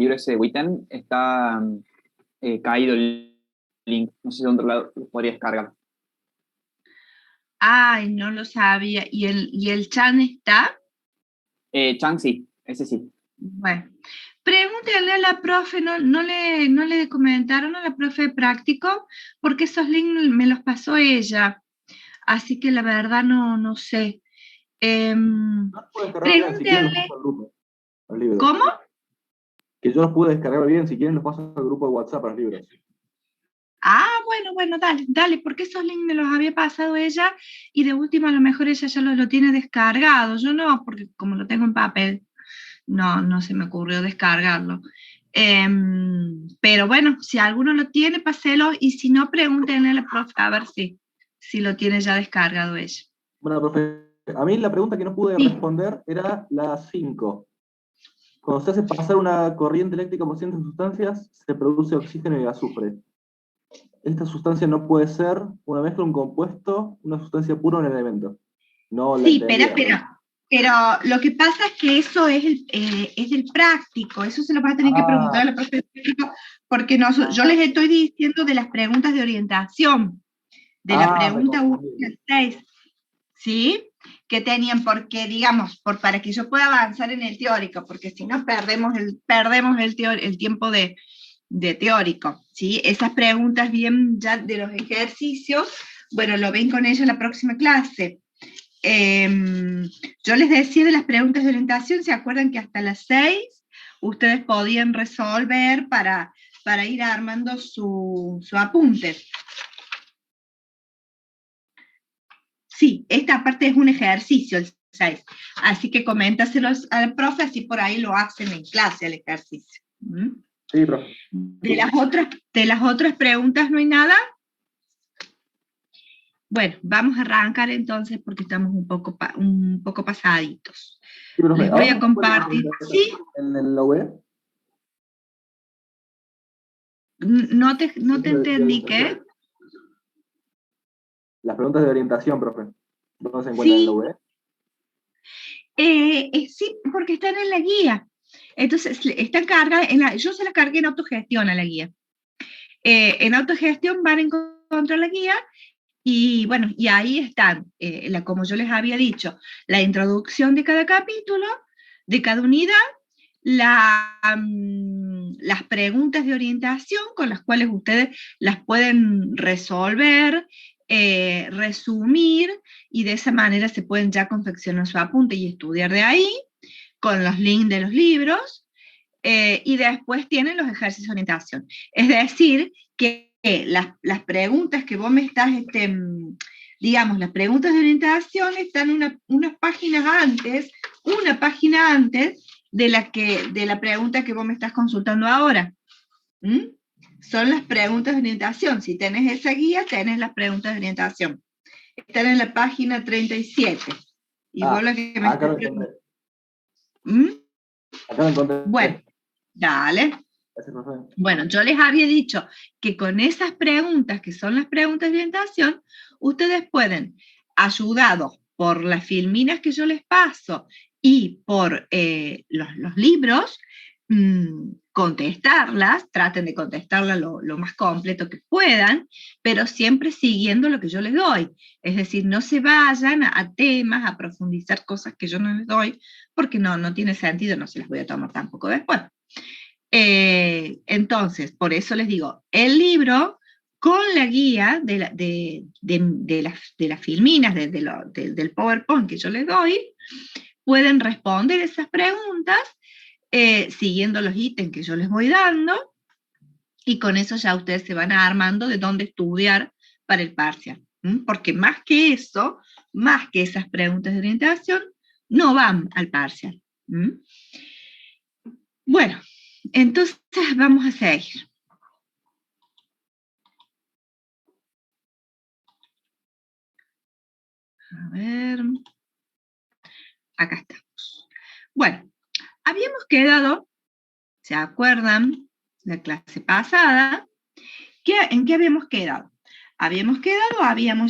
libro ese de Witten, está caído el link. No sé si de otro lado lo podría descargar. Ay, no lo sabía. ¿Y el Chan está? Chang sí, ese sí. Bueno, pregúntale a la profe, no le comentaron a la profe de práctico, porque esos links me los pasó ella, así que la verdad no sé. No los puedo descargar bien, si quieren los Pregúntenle, paso al grupo, al libro. ¿cómo? Que yo los pude descargar bien, si quieren los paso al grupo de WhatsApp a los libros. Ah, bueno, dale, porque esos links me los había pasado ella y de última a lo mejor ella ya lo tiene descargado, yo no, porque como lo tengo en papel, no se me ocurrió descargarlo. Pero bueno, si alguno lo tiene, páselo y si no, pregúntenle a la profe a ver si lo tiene ya descargado ella. Bueno, profe, a mí la pregunta que no pude Sí. responder era la 5. Cuando se hace pasar una corriente eléctrica por ciertas sustancias, se produce oxígeno y azufre. Esta sustancia no puede ser una mezcla, un compuesto, una sustancia pura o un elemento. No la Sí, entendí. pero lo que pasa es que eso es del práctico, eso se lo vas a tener que preguntar a la profe de práctico, porque yo les estoy diciendo de las preguntas de orientación, de la Me pregunta 1 confundí. al 6, ¿sí? Que tenían, porque digamos, para que yo pueda avanzar en el teórico, porque si no perdemos el tiempo de teórico, ¿sí? Esas preguntas bien ya de los ejercicios, bueno, lo ven con ella en la próxima clase. Yo les decía de las preguntas de orientación, ¿se acuerdan que hasta las 6 ustedes podían resolver para ir armando su apunte? Sí, esta parte es un ejercicio, el 6. Así que coméntaselos al profe, así por ahí lo hacen en clase el ejercicio. Sí, profe. De las otras preguntas no hay nada. Bueno, vamos a arrancar entonces porque estamos un poco pasaditos. Sí, profe. Les voy a compartir. ¿Sí? ¿En la web? No te entendí, ¿qué? Las preguntas de orientación, profe. ¿Dónde se encuentran en la Sí, web? sí, porque están en la guía. Entonces, están cargadas, yo se las cargué en autogestión a la guía. En autogestión van a encontrar la guía y bueno, y ahí están, como yo les había dicho, la introducción de cada capítulo, de cada unidad, las preguntas de orientación con las cuales ustedes las pueden resolver, resumir, y de esa manera se pueden ya confeccionar su apunte y estudiar de ahí, con los links de los libros, y después tienen los ejercicios de orientación. Es decir, que las preguntas que vos me estás, digamos, las preguntas de orientación están una página antes de la pregunta que vos me estás consultando ahora. Son las preguntas de orientación. Si tenés esa guía, tenés las preguntas de orientación. Están en la página 37. Y vos la que me acá estás lo encontré. Acá lo encontré. Bueno, dale. Gracias, profe. Bueno, yo les había dicho que con esas preguntas, que son las preguntas de orientación, ustedes pueden, ayudados por las filminas que yo les paso y por los libros, contestarlas, traten de contestarlas lo más completo que puedan, pero siempre siguiendo lo que yo les doy. Es decir, no se vayan a temas, a profundizar cosas que yo no les doy, porque no tiene sentido, no se las voy a tomar tampoco después. Entonces, por eso les digo, el libro con la guía de las filminas, del PowerPoint que yo les doy, pueden responder esas preguntas siguiendo los ítems que yo les voy dando, y con eso ya ustedes se van armando de dónde estudiar para el parcial. Porque más que eso, más que esas preguntas de orientación, no van al parcial. Bueno, entonces vamos a seguir. A ver, acá estamos. Bueno, habíamos quedado, ¿se acuerdan? La clase pasada, ¿en qué habíamos quedado? Habíamos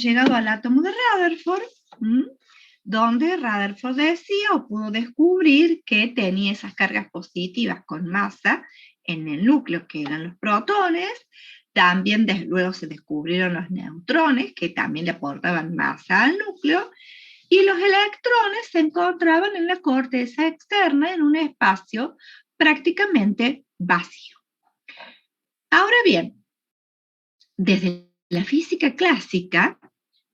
llegado al átomo de Rutherford, donde Rutherford decía o pudo descubrir que tenía esas cargas positivas con masa en el núcleo, que eran los protones. También luego se descubrieron los neutrones, que también le aportaban masa al núcleo, y los electrones se encontraban en la corteza externa en un espacio prácticamente vacío. Ahora bien, desde la física clásica,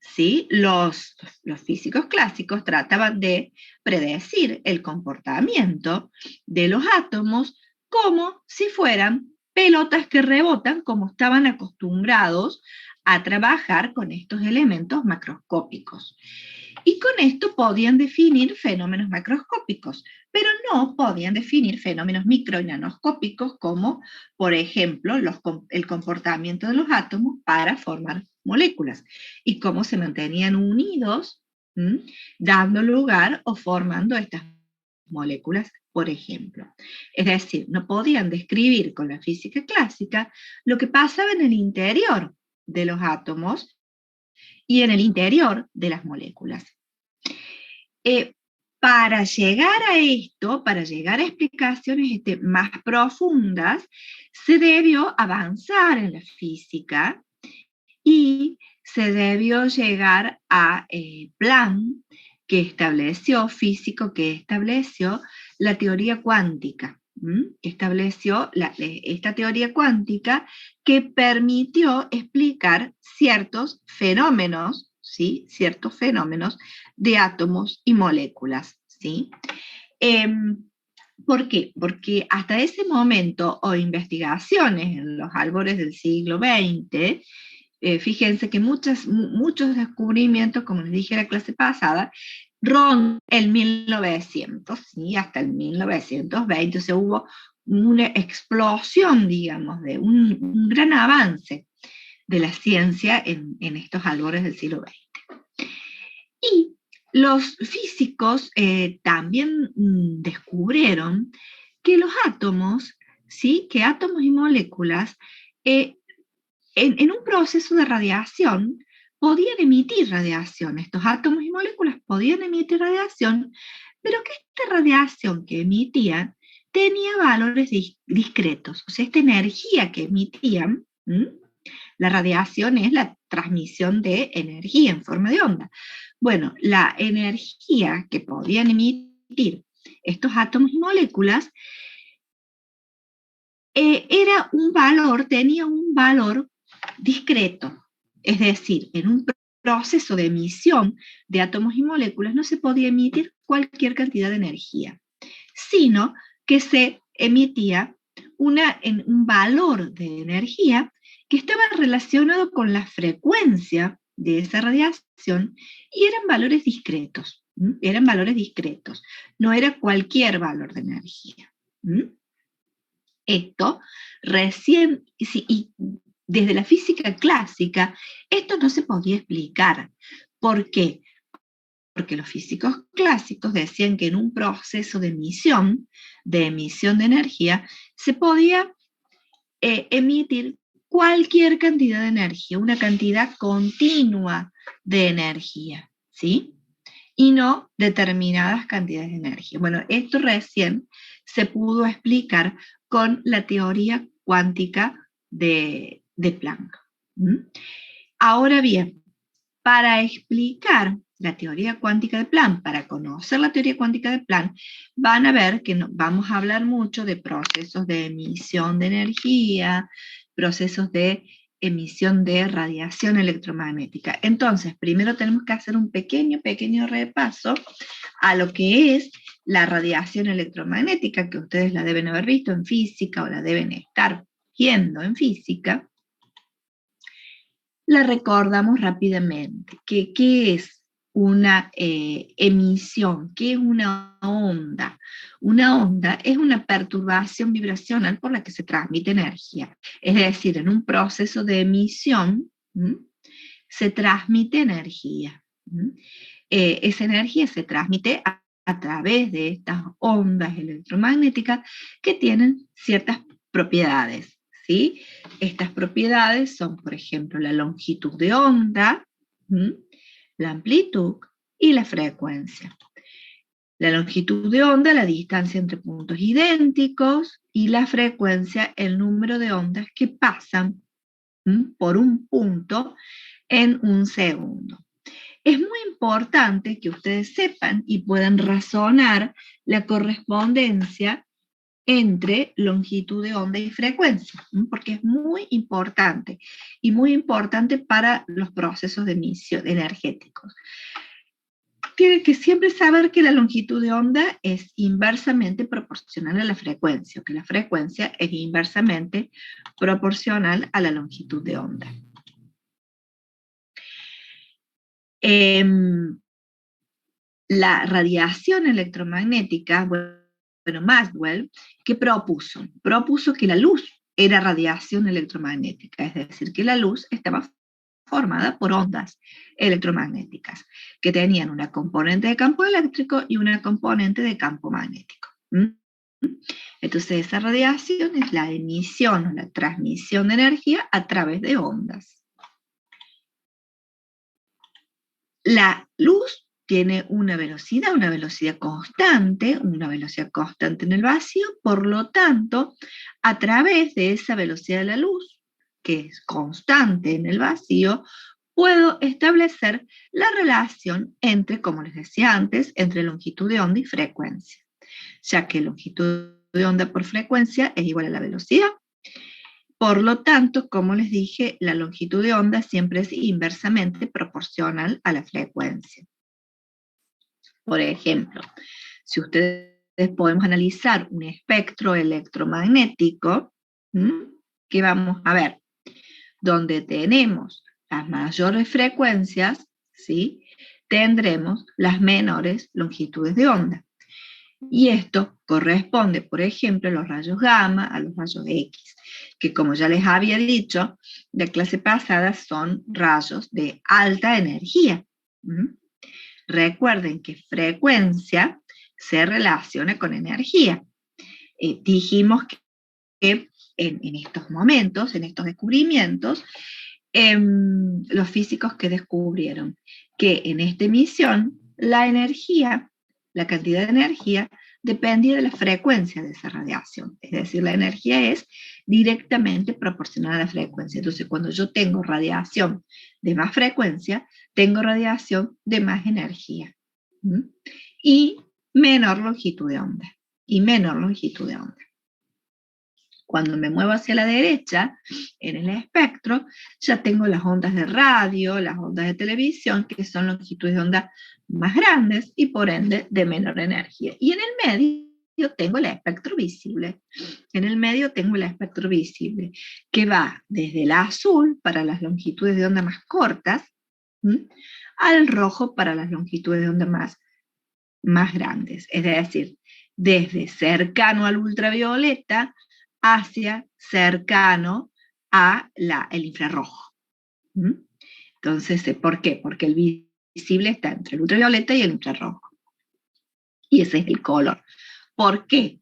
¿sí? Los físicos clásicos trataban de predecir el comportamiento de los átomos como si fueran pelotas que rebotan, como estaban acostumbrados a trabajar con estos elementos macroscópicos. Y con esto podían definir fenómenos macroscópicos, pero no podían definir fenómenos micro y nanoscópicos como, por ejemplo, el comportamiento de los átomos para formar moléculas y cómo se mantenían unidos, dando lugar o formando estas moléculas, por ejemplo. Es decir, no podían describir con la física clásica lo que pasaba en el interior de los átomos y en el interior de las moléculas. Para llegar a esto, para llegar a explicaciones más profundas, se debió avanzar en la física y se debió llegar a Planck, físico que estableció la teoría cuántica. Estableció esta teoría cuántica que permitió explicar ciertos fenómenos, ¿sí? Ciertos fenómenos de átomos y moléculas, ¿sí? ¿Por qué? Porque hasta ese momento, o investigaciones en los albores del siglo XX, fíjense que muchos descubrimientos, como les dije en la clase pasada, rondan el 1900, ¿sí? Hasta el 1920, o sea, hubo una explosión, digamos, de un gran avance de la ciencia en estos albores del siglo XX. Y los físicos también descubrieron que los átomos, ¿sí? Que átomos y moléculas, en un proceso de radiación, podían emitir radiación. Estos átomos y moléculas podían emitir radiación, pero que esta radiación que emitían tenía valores discretos. O sea, esta energía que emitían, la radiación es la transmisión de energía en forma de onda. Bueno, la energía que podían emitir estos átomos y moléculas tenía un valor discreto. Es decir, en un proceso de emisión de átomos y moléculas no se podía emitir cualquier cantidad de energía, sino que se emitía un valor de energía que estaba relacionado con la frecuencia de esa radiación y eran valores discretos. Eran valores discretos, no era cualquier valor de energía. Esto recién, y desde la física clásica, esto no se podía explicar. ¿Por qué? Porque los físicos clásicos decían que en un proceso de emisión de energía, se podía emitir cualquier cantidad de energía, una cantidad continua de energía, ¿sí? Y no determinadas cantidades de energía. Bueno, esto recién se pudo explicar con la teoría cuántica de Planck. Ahora bien, para explicar la teoría cuántica de Planck, para conocer la teoría cuántica de Planck, van a ver que vamos a hablar mucho de procesos de emisión de energía, procesos de emisión de radiación electromagnética. Entonces, primero tenemos que hacer un pequeño repaso a lo que es la radiación electromagnética, que ustedes la deben haber visto en física o la deben estar viendo en física. La recordamos rápidamente. ¿Qué es una emisión? ¿Qué es una onda? Una onda es una perturbación vibracional por la que se transmite energía. Es decir, en un proceso de emisión se transmite energía. Esa energía se transmite a través de estas ondas electromagnéticas que tienen ciertas propiedades. ¿Sí? Estas propiedades son, por ejemplo, la longitud de onda, la amplitud y la frecuencia. La longitud de onda, la distancia entre puntos idénticos, y la frecuencia, el número de ondas que pasan por un punto en un segundo. Es muy importante que ustedes sepan y puedan razonar la correspondencia entre longitud de onda y frecuencia, porque es muy importante, y muy importante para los procesos de emisión energéticos. Tienen que siempre saber que la longitud de onda es inversamente proporcional a la frecuencia, que la frecuencia es inversamente proporcional a la longitud de onda. La radiación electromagnética, bueno, Maxwell, ¿qué propuso? Propuso que la luz era radiación electromagnética, es decir, que la luz estaba formada por ondas electromagnéticas, que tenían una componente de campo eléctrico y una componente de campo magnético. Entonces esa radiación es la emisión o la transmisión de energía a través de ondas. La luz tiene una velocidad constante en el vacío, por lo tanto, a través de esa velocidad de la luz, que es constante en el vacío, puedo establecer la relación entre, como les decía antes, entre longitud de onda y frecuencia, ya que longitud de onda por frecuencia es igual a la velocidad. Por lo tanto, como les dije, la longitud de onda siempre es inversamente proporcional a la frecuencia. Por ejemplo, si ustedes podemos analizar un espectro electromagnético, que vamos a ver, donde tenemos las mayores frecuencias, ¿sí?, tendremos las menores longitudes de onda. Y esto corresponde, por ejemplo, a los rayos gamma, a los rayos X, que como ya les había dicho de la clase pasada, son rayos de alta energía. Recuerden que frecuencia se relaciona con energía. Dijimos que en estos momentos, en estos descubrimientos, los físicos que descubrieron que en esta emisión la energía, la cantidad de energía, dependía de la frecuencia de esa radiación. Es decir, la energía es directamente proporcional a la frecuencia. Entonces, cuando yo tengo radiación de más frecuencia, tengo radiación de más energía. Y menor longitud de onda. Cuando me muevo hacia la derecha, en el espectro, ya tengo las ondas de radio, las ondas de televisión, que son longitudes de onda más grandes y por ende de menor energía. Y en el medio tengo el espectro visible. Que va desde el azul para las longitudes de onda más cortas, al rojo para las longitudes de onda más grandes. Es decir, desde cercano al ultravioleta hacia cercano a el infrarrojo. Entonces, ¿por qué? Porque el visible está entre el ultravioleta y el infrarrojo. Y ese es el color. ¿Por qué?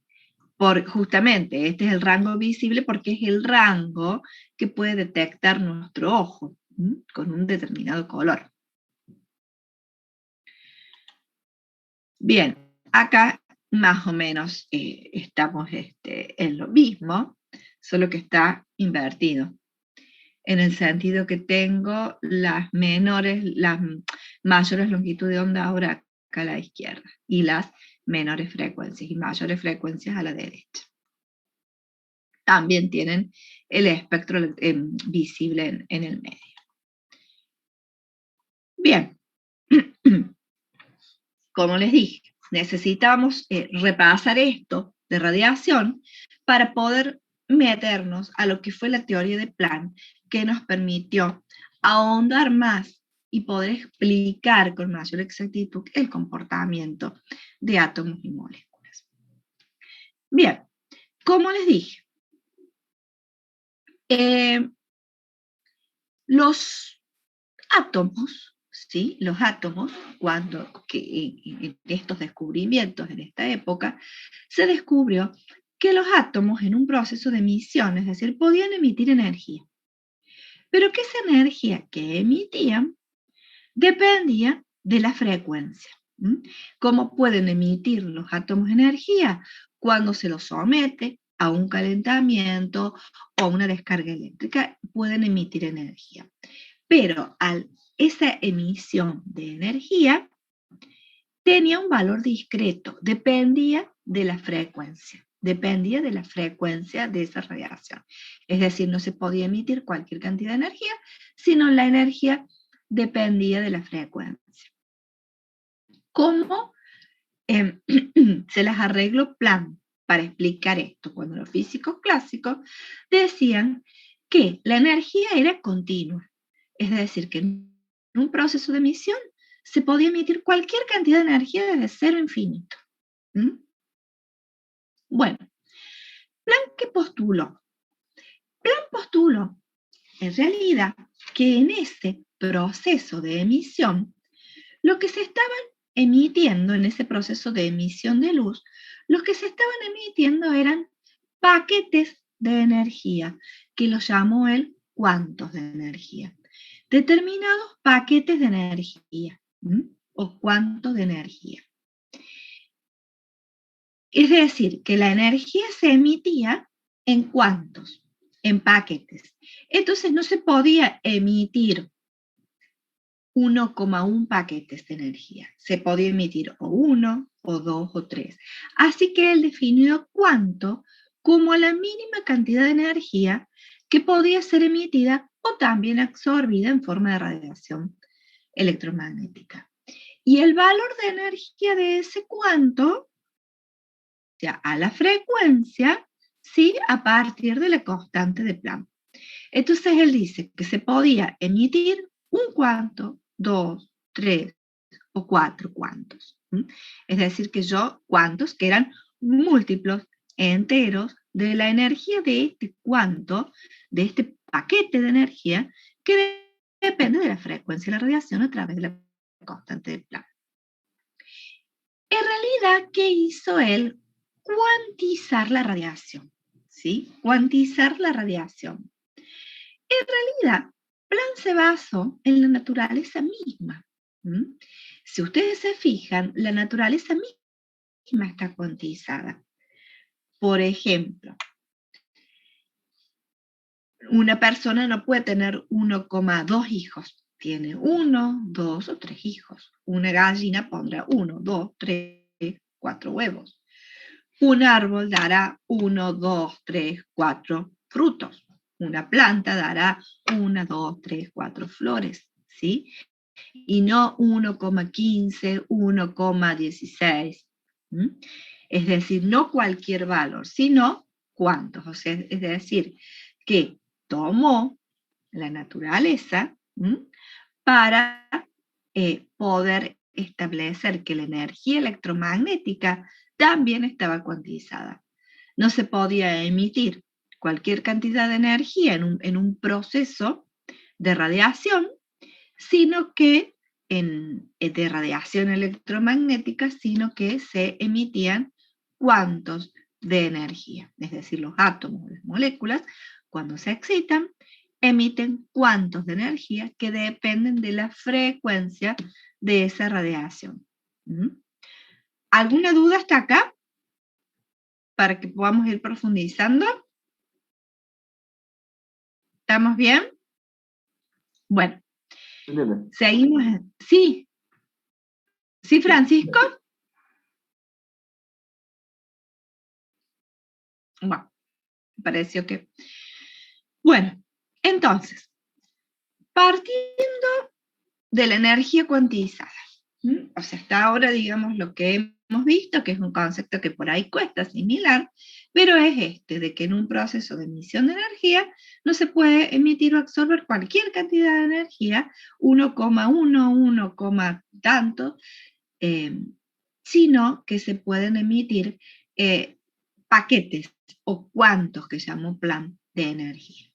Justamente este es el rango visible porque es el rango que puede detectar nuestro ojo con un determinado color. Bien, acá más o menos estamos en lo mismo, solo que está invertido, en el sentido que tengo las mayores longitudes de onda ahora acá a la izquierda, y las menores frecuencias, y mayores frecuencias a la derecha. También tienen el espectro visible en el medio. Bien, como les dije, necesitamos repasar esto de radiación para poder meternos a lo que fue la teoría de Planck, que nos permitió ahondar más y poder explicar con mayor exactitud el comportamiento de átomos y moléculas. Bien, como les dije, los átomos, ¿sí? Los átomos, en estos descubrimientos en esta época, se descubrió que los átomos en un proceso de emisión, es decir, podían emitir energía, pero que esa energía que emitían dependía de la frecuencia. ¿Cómo pueden emitir los átomos energía? Cuando se los somete a un calentamiento o una descarga eléctrica, pueden emitir energía. Pero esa emisión de energía tenía un valor discreto, dependía de la frecuencia de esa radiación. Es decir, no se podía emitir cualquier cantidad de energía, sino la energía dependía de la frecuencia. ¿Cómo se las arregló Planck para explicar esto? Cuando los físicos clásicos decían que la energía era continua, es decir, que en un proceso de emisión se podía emitir cualquier cantidad de energía desde cero a infinito. Bueno, Planck, ¿qué postuló? Planck postuló, en realidad, que en ese proceso de emisión, lo que se estaban emitiendo en ese proceso de emisión de luz, los que se estaban emitiendo eran paquetes de energía, que los llamó él cuantos de energía. Determinados paquetes de energía, o cuantos de energía. Es decir, que la energía se emitía en cuantos, en paquetes. Entonces no se podía emitir 1,1 paquetes de energía. Se podía emitir o 1, o 2, o 3. Así que él definió cuanto como la mínima cantidad de energía que podía ser emitida o también absorbida en forma de radiación electromagnética. Y el valor de energía de ese cuanto, ya a la frecuencia, ¿sí? A partir de la constante de Planck. Entonces él dice que se podía emitir un cuanto, 2, 3 o 4 cuantos. Es decir, cuantos que eran múltiplos enteros de la energía de este cuanto, de este paquete de energía, que depende de la frecuencia de la radiación a través de la constante de Planck. En realidad, ¿qué hizo él? Cuantizar la radiación, ¿sí? Cuantizar la radiación. En realidad, Planck se basó en la naturaleza misma. Si ustedes se fijan, la naturaleza misma está cuantizada. Por ejemplo, una persona no puede tener 1,2 hijos. Tiene 1, 2 o 3 hijos. Una gallina pondrá 1, 2, 3, 4 huevos. Un árbol dará 1, 2, 3, 4 frutos. Una planta dará 1, 2, 3, 4 flores, ¿sí? Y no 1,15, 1,16. Es decir, no cualquier valor, sino cuántos. O sea, es decir, que tomó la naturaleza para poder establecer que la energía electromagnética también estaba cuantizada. No se podía emitir cualquier cantidad de energía en un proceso de radiación, sino que de radiación electromagnética, sino que se emitían cuantos de energía. Es decir, los átomos, las moléculas, cuando se excitan, emiten cuantos de energía que dependen de la frecuencia de esa radiación. ¿Alguna duda hasta acá? Para que podamos ir profundizando. ¿Estamos bien? Bueno, seguimos. Sí. ¿Sí, Francisco? Bueno, me pareció que... Bueno, entonces, partiendo de la energía cuantizada, o sea, hasta ahora, digamos, lo que hemos visto, que es un concepto que por ahí cuesta asimilar, pero es de que en un proceso de emisión de energía no se puede emitir o absorber cualquier cantidad de energía, 1,1, 1, tanto, sino que se pueden emitir paquetes o cuantos que llamó Planck de energía.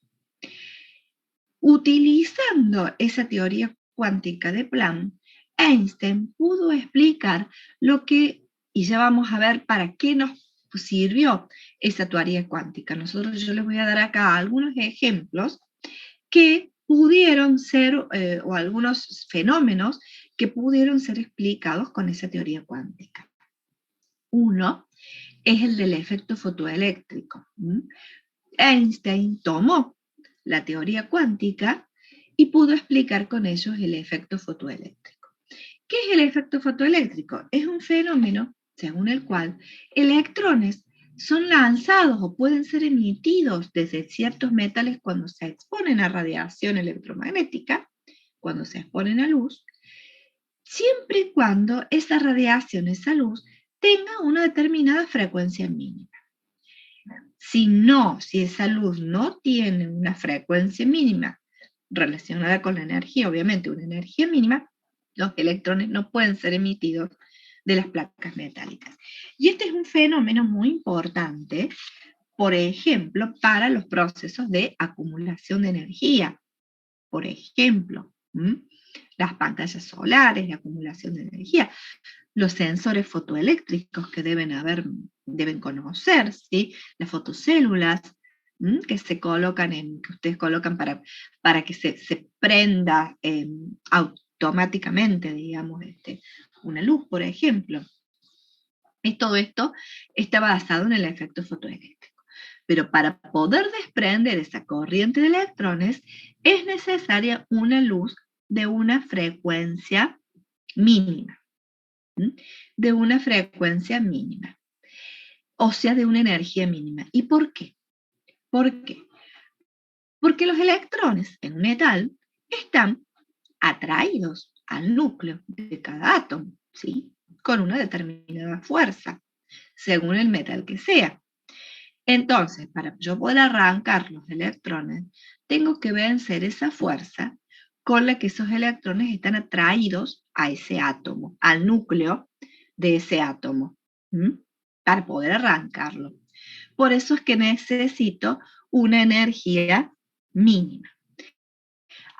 Utilizando esa teoría cuántica de Planck, Einstein pudo explicar lo que, y ya vamos a ver para qué nos sirvió esa teoría cuántica. Yo les voy a dar acá algunos ejemplos que pudieron ser, o algunos fenómenos que pudieron ser explicados con esa teoría cuántica. Uno es el del efecto fotoeléctrico. Einstein tomó la teoría cuántica y pudo explicar con ellos el efecto fotoeléctrico. ¿Qué es el efecto fotoeléctrico? Es un fenómeno según el cual electrones son lanzados o pueden ser emitidos desde ciertos metales cuando se exponen a radiación electromagnética, cuando se exponen a luz, siempre y cuando esa radiación, esa luz, tenga una determinada frecuencia mínima. Si esa luz no tiene una frecuencia mínima relacionada con la energía, obviamente una energía mínima, los electrones no pueden ser emitidos de las placas metálicas. Y este es un fenómeno muy importante, por ejemplo, para los procesos de acumulación de energía. Por ejemplo, las pantallas solares, la acumulación de energía, los sensores fotoeléctricos que deben conocer, ¿sí? Las fotocélulas que se colocan que ustedes colocan para que se prenda automáticamente, digamos, una luz, por ejemplo. Y todo esto está basado en el efecto fotoeléctrico. Pero para poder desprender esa corriente de electrones es necesaria una luz de una frecuencia mínima. De una frecuencia mínima. O sea, de una energía mínima. ¿Y por qué? ¿Por qué? Porque los electrones en un metal están atraídos al núcleo de cada átomo, ¿sí? Con una determinada fuerza, según el metal que sea. Entonces, para yo poder arrancar los electrones, tengo que vencer esa fuerza con la que esos electrones están atraídos a ese átomo, al núcleo de ese átomo, para poder arrancarlo. Por eso es que necesito una energía mínima.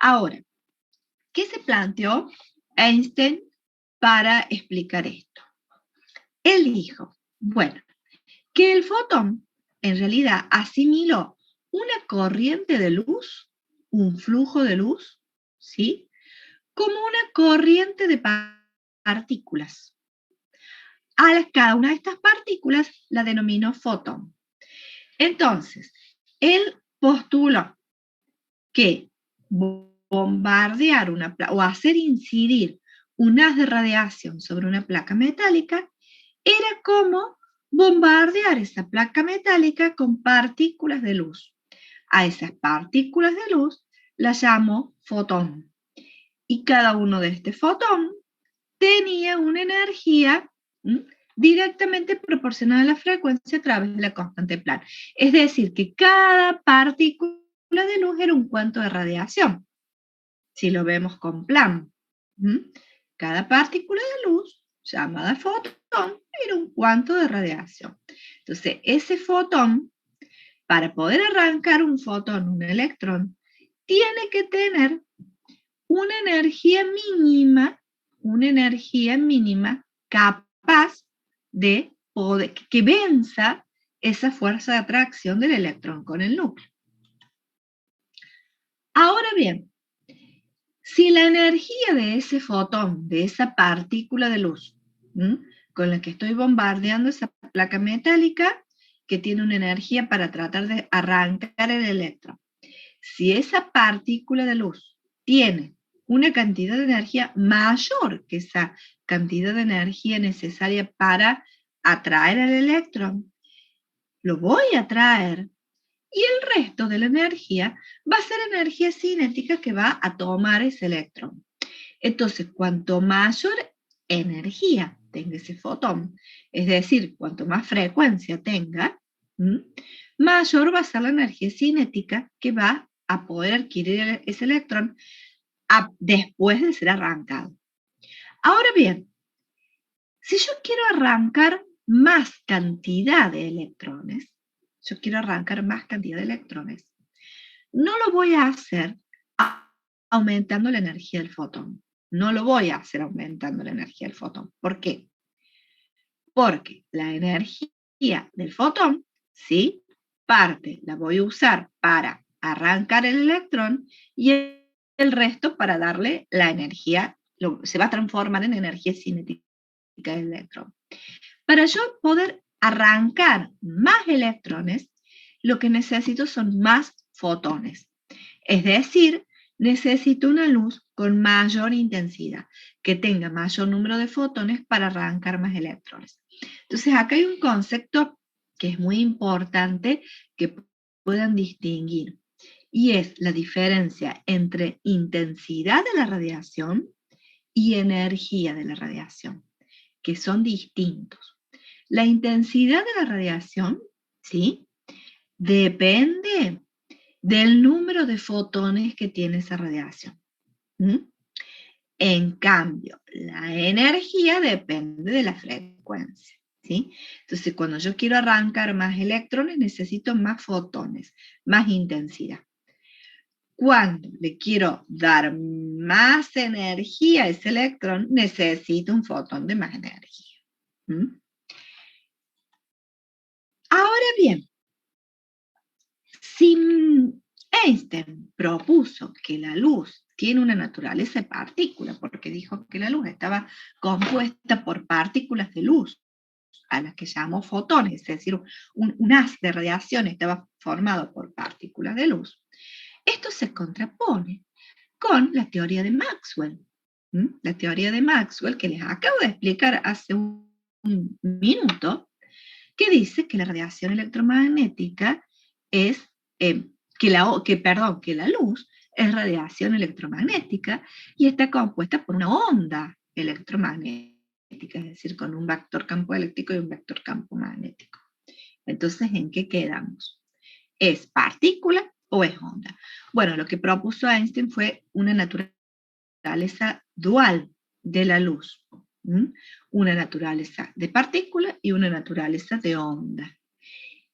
Ahora, ¿qué se planteó Einstein para explicar esto? Él dijo, bueno, que el fotón en realidad asimiló una corriente de luz, un flujo de luz, ¿sí? Como una corriente de partículas. Cada una de estas partículas la denominó fotón. Entonces, él postuló que bombardear o hacer incidir un haz de radiación sobre una placa metálica era como bombardear esa placa metálica con partículas de luz. A esas partículas de luz las llamó fotón. Y cada uno de este fotón tenía una energía directamente proporcional a la frecuencia a través de la constante Planck. Es decir, que cada partícula de luz era un cuanto de radiación. Si lo vemos con Planck, cada partícula de luz, llamada fotón, era un cuanto de radiación. Entonces, ese fotón, para poder arrancar un fotón, un electrón, tiene que tener una energía mínima capaz de poder, que venza esa fuerza de atracción del electrón con el núcleo. Ahora bien, si la energía de ese fotón, de esa partícula de luz, con la que estoy bombardeando esa placa metálica, que tiene una energía para tratar de arrancar el electrón, si esa partícula de luz tiene una cantidad de energía mayor que esa cantidad de energía necesaria para atraer al electrón, lo voy a atraer y el resto de la energía va a ser energía cinética que va a tomar ese electrón. Entonces, cuanto mayor energía tenga ese fotón, es decir, cuanto más frecuencia tenga, mayor va a ser la energía cinética que va a poder adquirir ese electrón después de ser arrancado. Ahora bien, si yo quiero arrancar más cantidad de electrones, no lo voy a hacer aumentando la energía del fotón. No lo voy a hacer aumentando la energía del fotón. ¿Por qué? Porque la energía del fotón, ¿sí? Parte la voy a usar para arrancar el electrón y el resto para darle la energía, se va a transformar en energía cinética del electrón. Para yo poder arrancar más electrones, lo que necesito son más fotones. Es decir, necesito una luz con mayor intensidad, que tenga mayor número de fotones para arrancar más electrones. Entonces, acá hay un concepto que es muy importante que puedan distinguir, y es la diferencia entre intensidad de la radiación y energía de la radiación, que son distintos. La intensidad de la radiación, ¿sí?, depende del número de fotones que tiene esa radiación. En cambio, la energía depende de la frecuencia, ¿sí? Entonces, cuando yo quiero arrancar más electrones, necesito más fotones, más intensidad. Cuando le quiero dar más energía a ese electrón, necesito un fotón de más energía. Ahora bien, si Einstein propuso que la luz tiene una naturaleza de partícula, porque dijo que la luz estaba compuesta por partículas de luz, a las que llamó fotones, es decir, un haz de radiación estaba formado por partículas de luz. Esto se contrapone con la teoría de Maxwell. La teoría de Maxwell, que les acabo de explicar hace un minuto, que dice que la radiación electromagnética es, que la luz es radiación electromagnética y está compuesta por una onda electromagnética, es decir, con un vector campo eléctrico y un vector campo magnético. Entonces, ¿en qué quedamos? ¿Es partícula o es onda? Bueno, lo que propuso Einstein fue una naturaleza dual de la luz. Una naturaleza de partícula y una naturaleza de onda.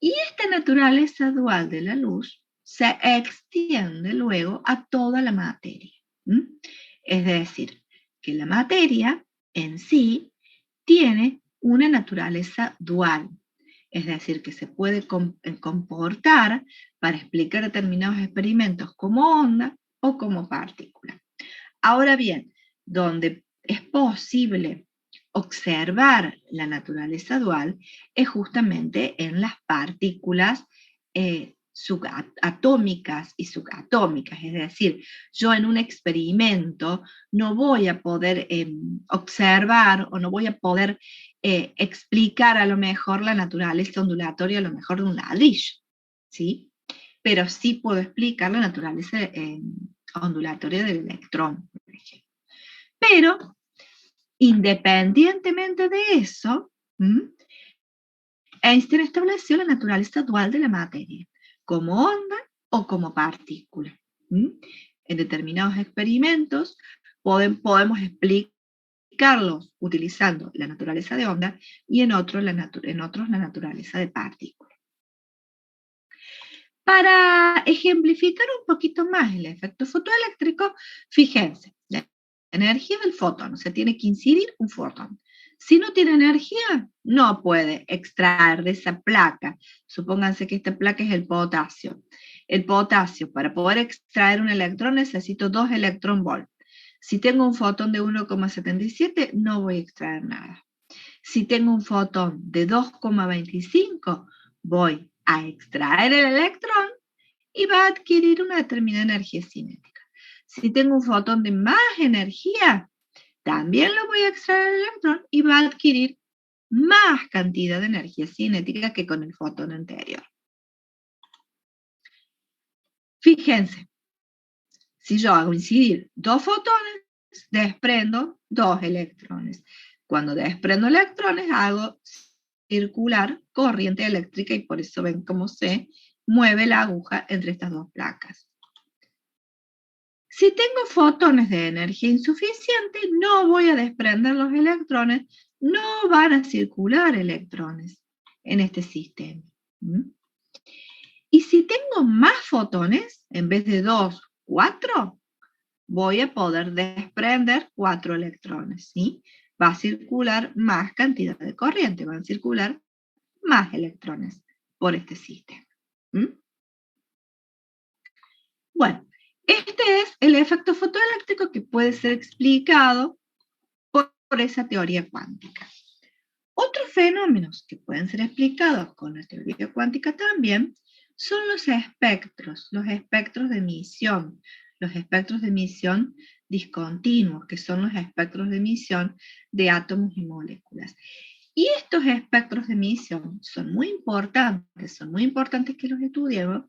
Y esta naturaleza dual de la luz se extiende luego a toda la materia. Es decir, que la materia en sí tiene una naturaleza dual. Es decir, que se puede comportar para explicar determinados experimentos como onda o como partícula. Ahora bien, donde es posible observar la naturaleza dual es justamente en las partículas subatómicas y subatómicas, es decir, yo en un experimento no voy a poder observar o no voy a poder explicar a lo mejor la naturaleza ondulatoria a lo mejor de un ladrillo, ¿sí? Pero sí puedo explicar la naturaleza ondulatoria del electrón, por ejemplo. Pero, independientemente de eso, Einstein estableció la naturaleza dual de la materia, como onda o como partícula. En determinados experimentos podemos explicarlos utilizando la naturaleza de onda y en otros la naturaleza de partícula. Para ejemplificar un poquito más el efecto fotoeléctrico, fíjense, la energía del fotón, o sea, tiene que incidir un fotón. Si no tiene energía, no puede extraer de esa placa. Supónganse que esta placa es el potasio. El potasio, para poder extraer un electrón, necesito 2 electronvolts. Si tengo un fotón de 1,77, no voy a extraer nada. Si tengo un fotón de 2,25, voy a extraer el electrón y va a adquirir una determinada energía cinética. Si tengo un fotón de más energía, también lo voy a extraer el electrón y va a adquirir más cantidad de energía cinética que con el fotón anterior. Fíjense, si yo hago incidir 2 fotones, desprendo 2 electrones. Cuando desprendo electrones, hago circular corriente eléctrica y por eso ven cómo se mueve la aguja entre estas 2 placas. Si tengo fotones de energía insuficiente, no voy a desprender los electrones, no van a circular electrones en este sistema. Y si tengo más fotones, en vez de 2, 4, voy a poder desprender 4 electrones, ¿sí? Va a circular más cantidad de corriente, van a circular más electrones por este sistema. Bueno, Este es el efecto fotoeléctrico que puede ser explicado por esa teoría cuántica. Otros fenómenos que pueden ser explicados con la teoría cuántica también son los espectros de emisión discontinuos, que son los espectros de emisión de átomos y moléculas. Y estos espectros de emisión son muy importantes que los estudiemos,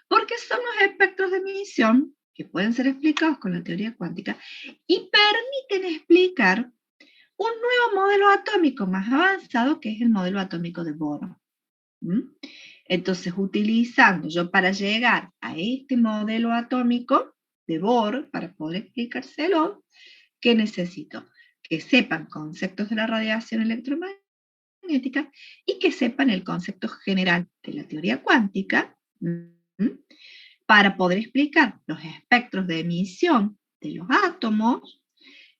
porque son los espectros de emisión que pueden ser explicados con la teoría cuántica y permiten explicar un nuevo modelo atómico más avanzado, que es el modelo atómico de Bohr. Entonces, utilizando yo para llegar a este modelo atómico de Bohr, para poder explicárselo, ¿qué necesito? Que sepan conceptos de la radiación electromagnética y que sepan el concepto general de la teoría cuántica, para poder explicar los espectros de emisión de los átomos,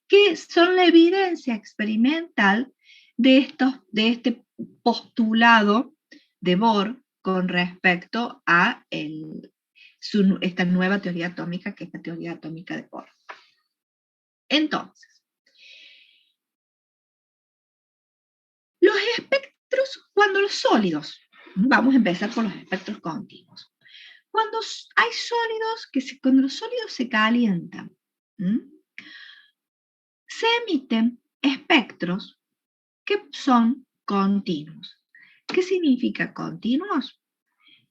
que son la evidencia experimental de este postulado de Bohr con respecto a esta nueva teoría atómica, que es la teoría atómica de Bohr. Entonces, los espectros, cuando los sólidos, vamos a empezar por los espectros continuos. Cuando hay sólidos, cuando los sólidos se calientan, se emiten espectros que son continuos. ¿Qué significa continuos?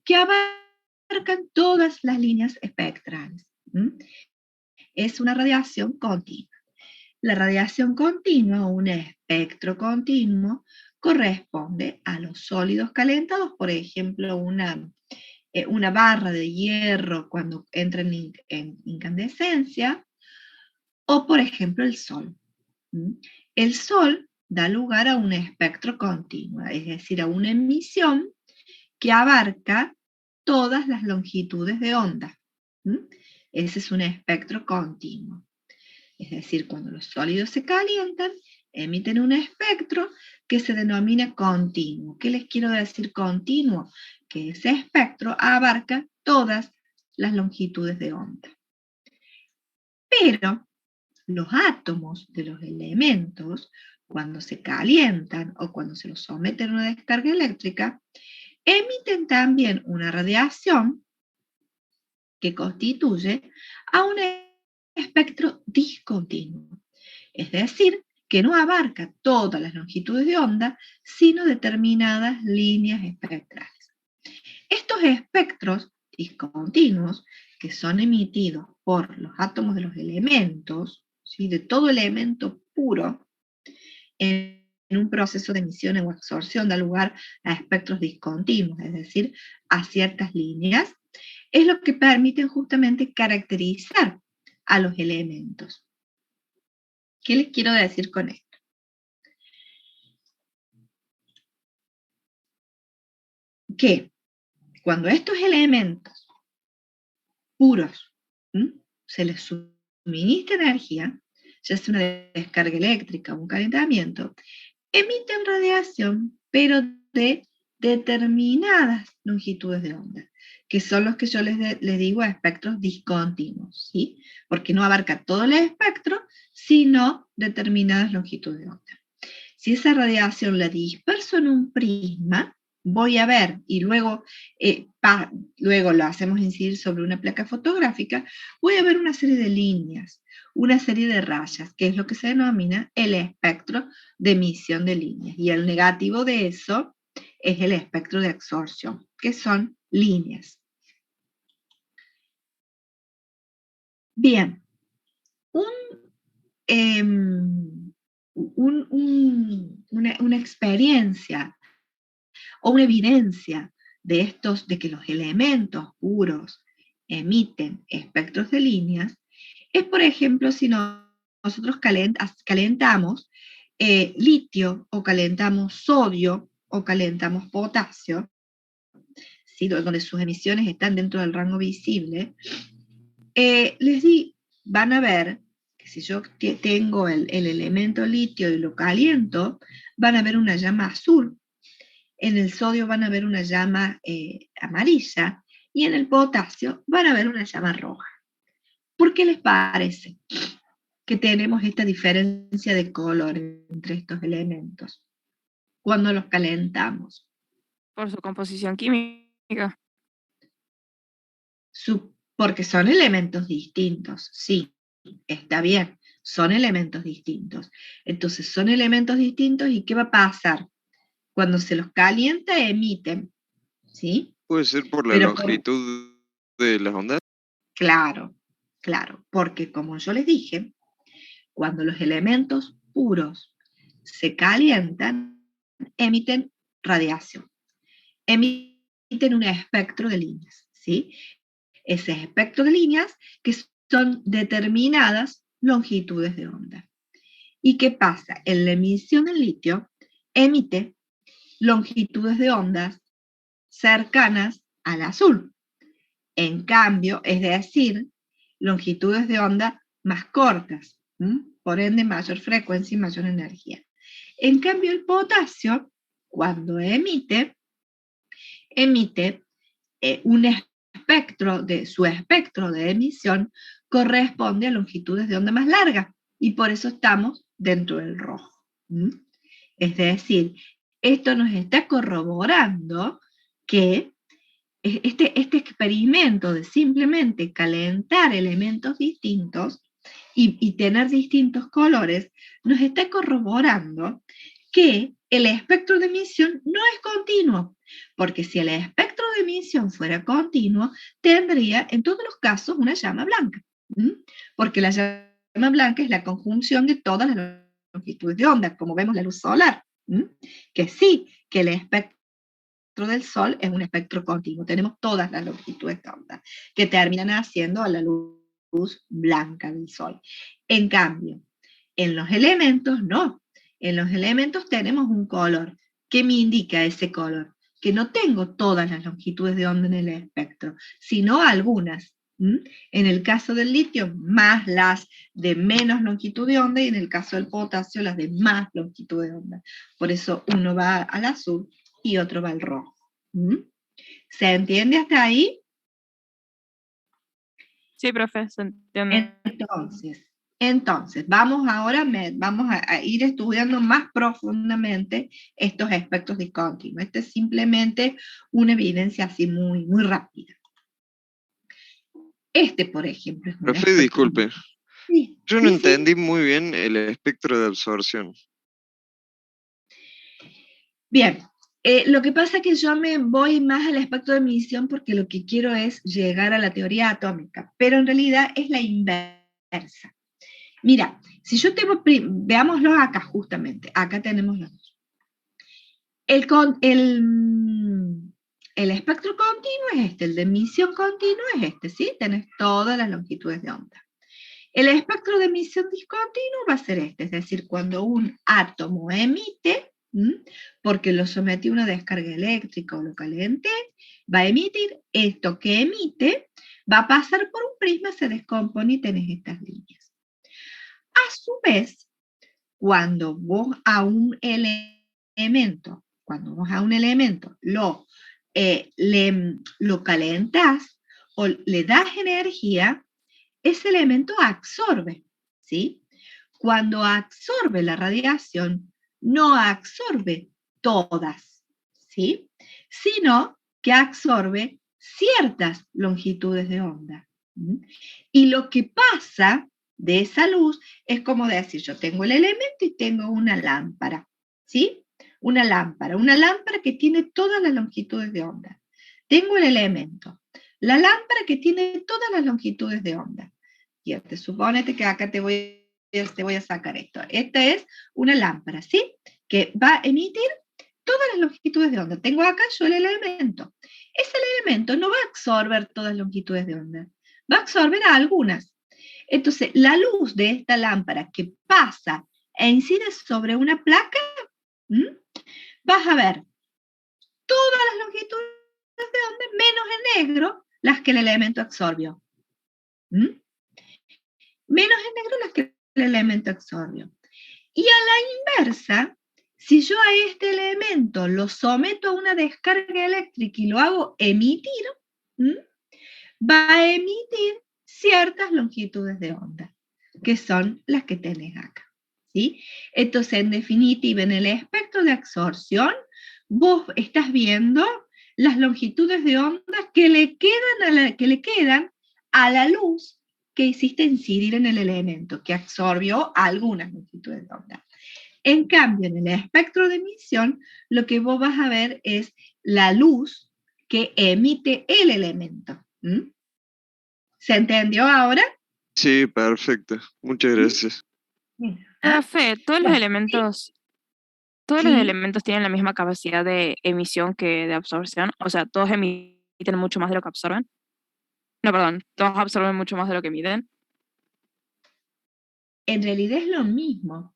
Que abarcan todas las líneas espectrales. Es una radiación continua. La radiación continua, o un espectro continuo, corresponde a los sólidos calentados, por ejemplo, una barra de hierro cuando entra en incandescencia, o por ejemplo el Sol. El Sol da lugar a un espectro continuo, es decir, a una emisión que abarca todas las longitudes de onda. Ese es un espectro continuo. Es decir, cuando los sólidos se calientan, emiten un espectro que se denomina continuo. ¿Qué les quiero decir continuo? Que ese espectro abarca todas las longitudes de onda. Pero los átomos de los elementos, cuando se calientan o cuando se los someten a una descarga eléctrica, emiten también una radiación que constituye a un espectro discontinuo. Es decir, que no abarca todas las longitudes de onda, sino determinadas líneas espectrales. Estos espectros discontinuos, que son emitidos por los átomos de los elementos, ¿sí?, de todo elemento puro, en un proceso de emisión o absorción da lugar a espectros discontinuos, es decir, a ciertas líneas, es lo que permite justamente caracterizar a los elementos. ¿Qué les quiero decir con esto? Que cuando estos elementos puros se les suministra energía, ya sea una descarga eléctrica o un calentamiento, emiten radiación, pero de determinadas longitudes de onda, que son los que yo les digo espectros discontinuos, ¿sí? Porque no abarca todo el espectro, sino determinadas longitudes de onda. Si esa radiación la disperso en un prisma, voy a ver, y luego lo hacemos incidir sobre una placa fotográfica, voy a ver una serie de líneas, una serie de rayas, que es lo que se denomina el espectro de emisión de líneas. Y el negativo de eso es el espectro de absorción, que son líneas. Bien, una experiencia o una evidencia de que los elementos puros emiten espectros de líneas, es, por ejemplo, si nosotros calentamos litio, o calentamos sodio, o calentamos potasio, ¿sí?, donde sus emisiones están dentro del rango visible, van a ver que si yo tengo el elemento litio y lo caliento, van a ver una llama azul. En el sodio van a ver una llama amarilla, y en el potasio van a ver una llama roja. ¿Por qué les parece que tenemos esta diferencia de color entre estos elementos cuando los calentamos? Por su composición química. Porque son elementos distintos, sí, está bien, son elementos distintos. Entonces son elementos distintos, ¿y qué va a pasar? Cuando se los calienta, emiten, ¿sí? Puede ser por la Pero longitud de las ondas. Claro, claro, porque como yo les dije, cuando los elementos puros se calientan, emiten radiación, emiten un espectro de líneas, ¿sí? Ese espectro de líneas que son determinadas longitudes de onda. ¿Y qué pasa? En la emisión del litio emite longitudes de ondas cercanas al azul. En cambio, es decir, longitudes de onda más cortas, por ende mayor frecuencia y mayor energía. En cambio, el potasio, cuando emite un espectro su espectro de emisión corresponde a longitudes de onda más largas, y por eso estamos dentro del rojo. Es decir, esto nos está corroborando que este experimento de simplemente calentar elementos distintos y tener distintos colores, nos está corroborando que el espectro de emisión no es continuo, porque si el espectro de emisión fuera continuo, tendría en todos los casos una llama blanca, porque la llama blanca es la conjunción de todas las longitudes de onda, como vemos la luz solar, que sí, que el espectro del Sol es un espectro continuo, tenemos todas las longitudes de onda, que terminan haciendo a la luz blanca del Sol. En cambio, en los elementos no, en los elementos tenemos un color. ¿Qué me indica ese color? Que no tengo todas las longitudes de onda en el espectro, sino algunas. En el caso del litio, más las de menos longitud de onda, y en el caso del potasio, las de más longitud de onda. Por eso uno va al azul y otro va al rojo. ¿Se entiende hasta ahí? Sí, profe, se entiende. Entonces, vamos a ir estudiando más profundamente estos espectros discontinuos. Esta es simplemente una evidencia así muy, muy rápida. Por ejemplo, es un Profe, disculpe. Sí, Yo no sí, entendí muy bien el espectro de absorción. Bien, lo que pasa es que yo me voy más al espectro de emisión porque lo que quiero es llegar a la teoría atómica, pero en realidad es la inversa. Mira, si yo tengo, veámoslo acá justamente, acá tenemos los dos. El espectro continuo es este, el de emisión continua es este, ¿sí? Tenés todas las longitudes de onda. El espectro de emisión discontinuo va a ser este, es decir, cuando un átomo emite, porque lo sometí a una descarga eléctrica o lo calenté, va a emitir esto que emite, va a pasar por un prisma, se descompone y tenés estas líneas. A su vez, cuando vos a un elemento lo calentás o le das energía, ese elemento absorbe, ¿sí? Cuando absorbe la radiación, no absorbe todas, ¿sí? Sino que absorbe ciertas longitudes de onda. Y lo que pasa de esa luz es como decir, yo tengo el elemento y tengo una lámpara, ¿sí? Una lámpara que tiene todas las longitudes de onda. Tengo el elemento, la lámpara que tiene todas las longitudes de onda. Y supónete que acá te voy a sacar esto. Esta es una lámpara, ¿sí? Que va a emitir todas las longitudes de onda. Tengo acá yo el elemento. Ese elemento no va a absorber todas las longitudes de onda. Va a absorber a algunas. Entonces, la luz de esta lámpara que pasa e incide sobre una placa, vas a ver todas las longitudes de onda, menos en negro, las que el elemento absorbió. Menos en negro las que el elemento absorbió. Y a la inversa, si yo a este elemento lo someto a una descarga eléctrica y lo hago emitir, va a emitir ciertas longitudes de onda, que son las que tenés acá. ¿Sí? Entonces, en definitiva, en el espectro de absorción, vos estás viendo las longitudes de onda que le quedan a la luz que hiciste incidir en el elemento, que absorbió algunas longitudes de onda. En cambio, en el espectro de emisión, lo que vos vas a ver es la luz que emite el elemento. ¿Mm? ¿Se entendió ahora? Sí, perfecto. Muchas gracias. Profe, todos los Bueno, elementos, sí. tienen la misma capacidad de emisión que de absorción. O sea, todos emiten mucho más de lo que absorben. No, perdón, todos absorben mucho más de lo que emiten. En realidad es lo mismo.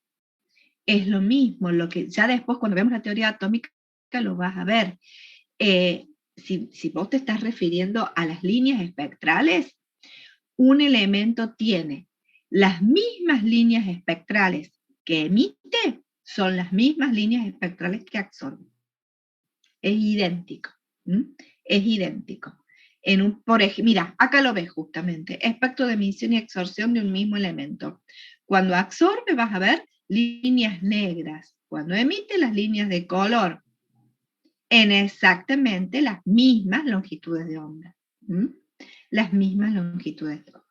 Es lo mismo, lo que ya después cuando vemos la teoría atómica lo vas a ver. Si vos te estás refiriendo a las líneas espectrales, un elemento tiene las mismas líneas espectrales que emite, son las mismas líneas espectrales que absorbe. Es idéntico. ¿Mm? Es idéntico. Mira, acá lo ves justamente, espectro de emisión y absorción de un mismo elemento. Cuando absorbe vas a ver líneas negras, cuando emite las líneas de color, en exactamente las mismas longitudes de onda. ¿Mm? Las mismas longitudes de onda.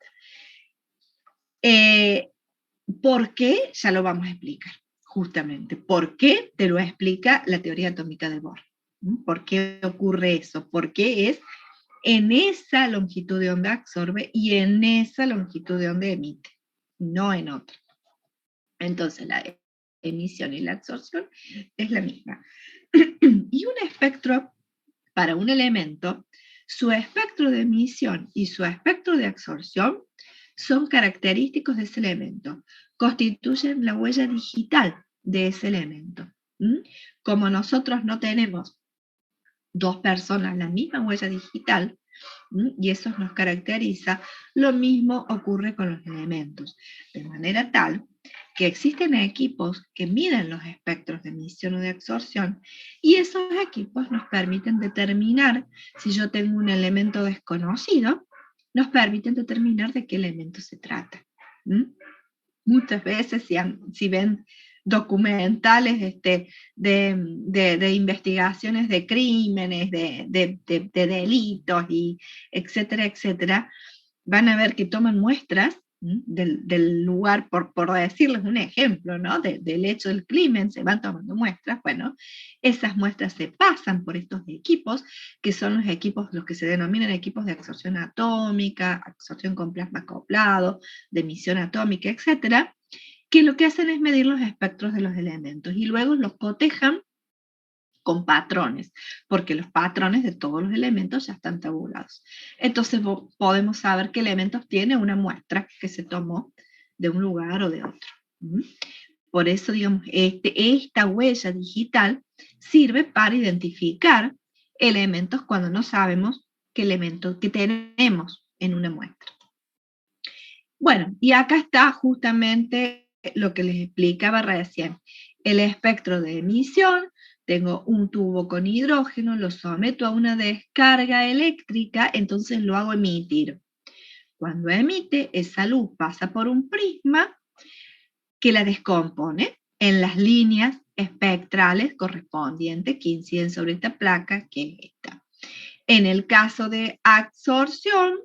¿Por qué? Ya lo vamos a explicar, justamente. ¿Por qué? Te lo explica la teoría atómica de Bohr. ¿Mm? ¿Por qué ocurre eso? Porque es en esa longitud de onda absorbe y en esa longitud de onda emite, no en otra. Entonces la emisión y la absorción es la misma. Y un espectro para un elemento, su espectro de emisión y su espectro de absorción son característicos de ese elemento, constituyen la huella digital de ese elemento. ¿Mm? Como nosotros no tenemos dos personas la misma huella digital, y eso nos caracteriza, lo mismo ocurre con los elementos, de manera tal que existen equipos que miden los espectros de emisión o de absorción, y esos equipos nos permiten determinar, si yo tengo un elemento desconocido, nos permiten determinar de qué elemento se trata. Muchas veces, si ven documentales de investigaciones de crímenes, de delitos, y etcétera, etcétera, van a ver que toman muestras del lugar, por decirles un ejemplo, ¿no? Del hecho del crimen, se van tomando muestras. Bueno, esas muestras se pasan por estos equipos, que son los equipos, los que se denominan equipos de absorción atómica, absorción con plasma acoplado, de emisión atómica, etcétera, que lo que hacen es medir los espectros de los elementos y luego los cotejan con patrones, porque los patrones de todos los elementos ya están tabulados. Entonces podemos saber qué elementos tiene una muestra que se tomó de un lugar o de otro. Por eso, digamos, esta huella digital sirve para identificar elementos cuando no sabemos qué elementos que tenemos en una muestra. Bueno, y acá está justamente lo que les explicaba recién. El espectro de emisión, tengo un tubo con hidrógeno, lo someto a una descarga eléctrica, entonces lo hago emitir. Cuando emite, esa luz pasa por un prisma que la descompone en las líneas espectrales correspondientes que inciden sobre esta placa, que es esta. En el caso de absorción,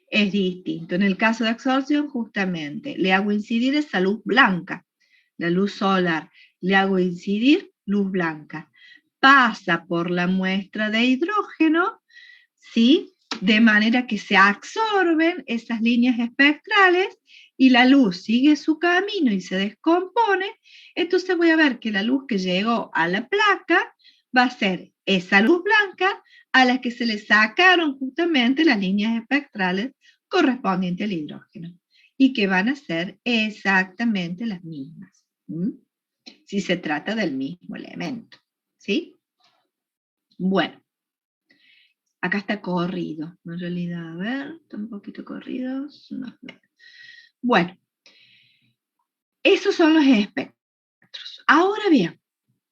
es distinto. En el caso de absorción, justamente, le hago incidir esa luz blanca, la luz solar, le hago incidir luz blanca. Pasa por la muestra de hidrógeno, ¿sí? De manera que se absorben esas líneas espectrales y la luz sigue su camino y se descompone. Entonces voy a ver que la luz que llegó a la placa va a ser esa luz blanca a la que se le sacaron justamente las líneas espectrales correspondientes al hidrógeno y que van a ser exactamente las mismas, si se trata del mismo elemento, ¿sí? Bueno, acá está corrido, en realidad, a ver, está un poquito corrido. No. Bueno, esos son los espectros. Ahora bien,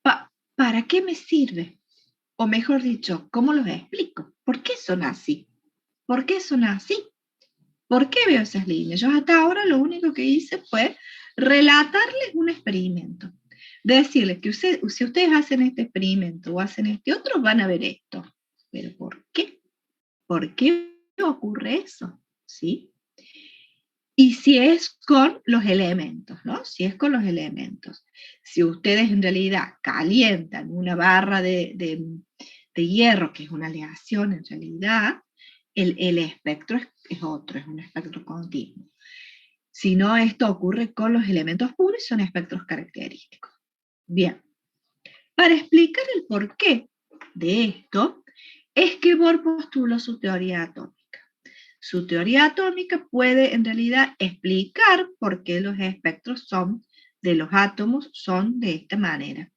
¿para qué me sirve? O mejor dicho, ¿cómo los explico? ¿Por qué son así? ¿Por qué son así? ¿Por qué veo esas líneas? Yo hasta ahora lo único que hice fue relatarles un experimento. Decirles que si ustedes hacen este experimento o hacen este otro, van a ver esto. ¿Pero por qué? ¿Por qué ocurre eso? ¿Sí? Y si es con los elementos, ¿no? Si es con los elementos. Si ustedes en realidad calientan una barra de hierro, que es una aleación en realidad, el espectro es otro, es un espectro continuo. Si no, esto ocurre con los elementos puros y son espectros característicos. Bien, para explicar el porqué de esto, es que Bohr postuló su teoría atómica. Su teoría atómica puede en realidad explicar por qué los espectros de los átomos son de esta manera.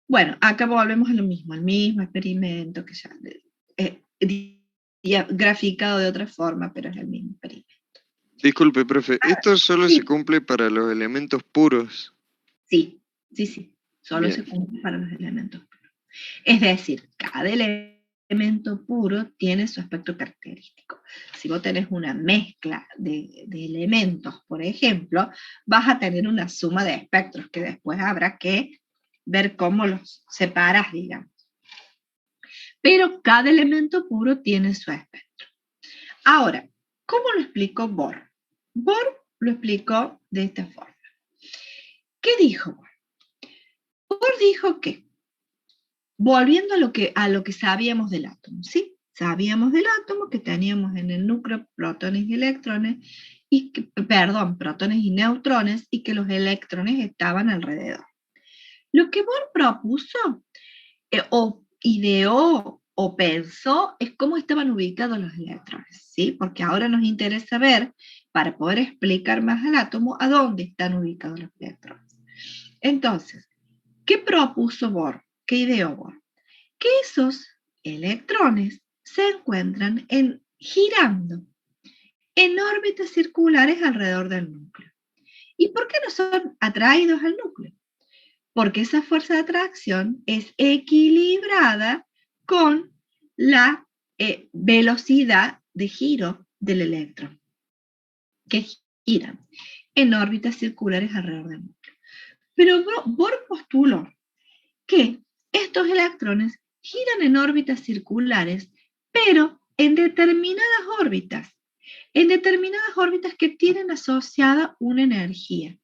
Bueno, acá volvemos a lo mismo, el mismo experimento que ya graficado de otra forma, pero es el mismo experimento. Disculpe, profe, ¿esto solo sí. se cumple para los elementos puros? Sí, solo Bien. se cumple para los elementos puros. Es decir, cada elemento puro tiene su aspecto característico. Si vos tenés una mezcla de elementos, por ejemplo, vas a tener una suma de espectros que después habrá que ver cómo los separas, digamos. Pero cada elemento puro tiene su espectro. Ahora, ¿cómo lo explicó Bohr? Bohr lo explicó de esta forma. ¿Qué dijo Bohr? Bohr dijo que, volviendo a lo que sabíamos del átomo, ¿sí? Sabíamos del átomo que teníamos en el núcleo protones y electrones, protones y neutrones, y que los electrones estaban alrededor. Lo que Bohr propuso, o ideó, o pensó, es cómo estaban ubicados los electrones, ¿sí? Porque ahora nos interesa ver, para poder explicar más al átomo, a dónde están ubicados los electrones. Entonces, ¿qué propuso Bohr? ¿Qué ideó Bohr? Que esos electrones se encuentran girando en órbitas circulares alrededor del núcleo. ¿Y por qué no son atraídos al núcleo? Porque esa fuerza de atracción es equilibrada con la velocidad de giro del electrón, que giran en órbitas circulares alrededor del núcleo. Pero Bohr postuló que estos electrones giran en órbitas circulares, pero en determinadas órbitas que tienen asociada una energía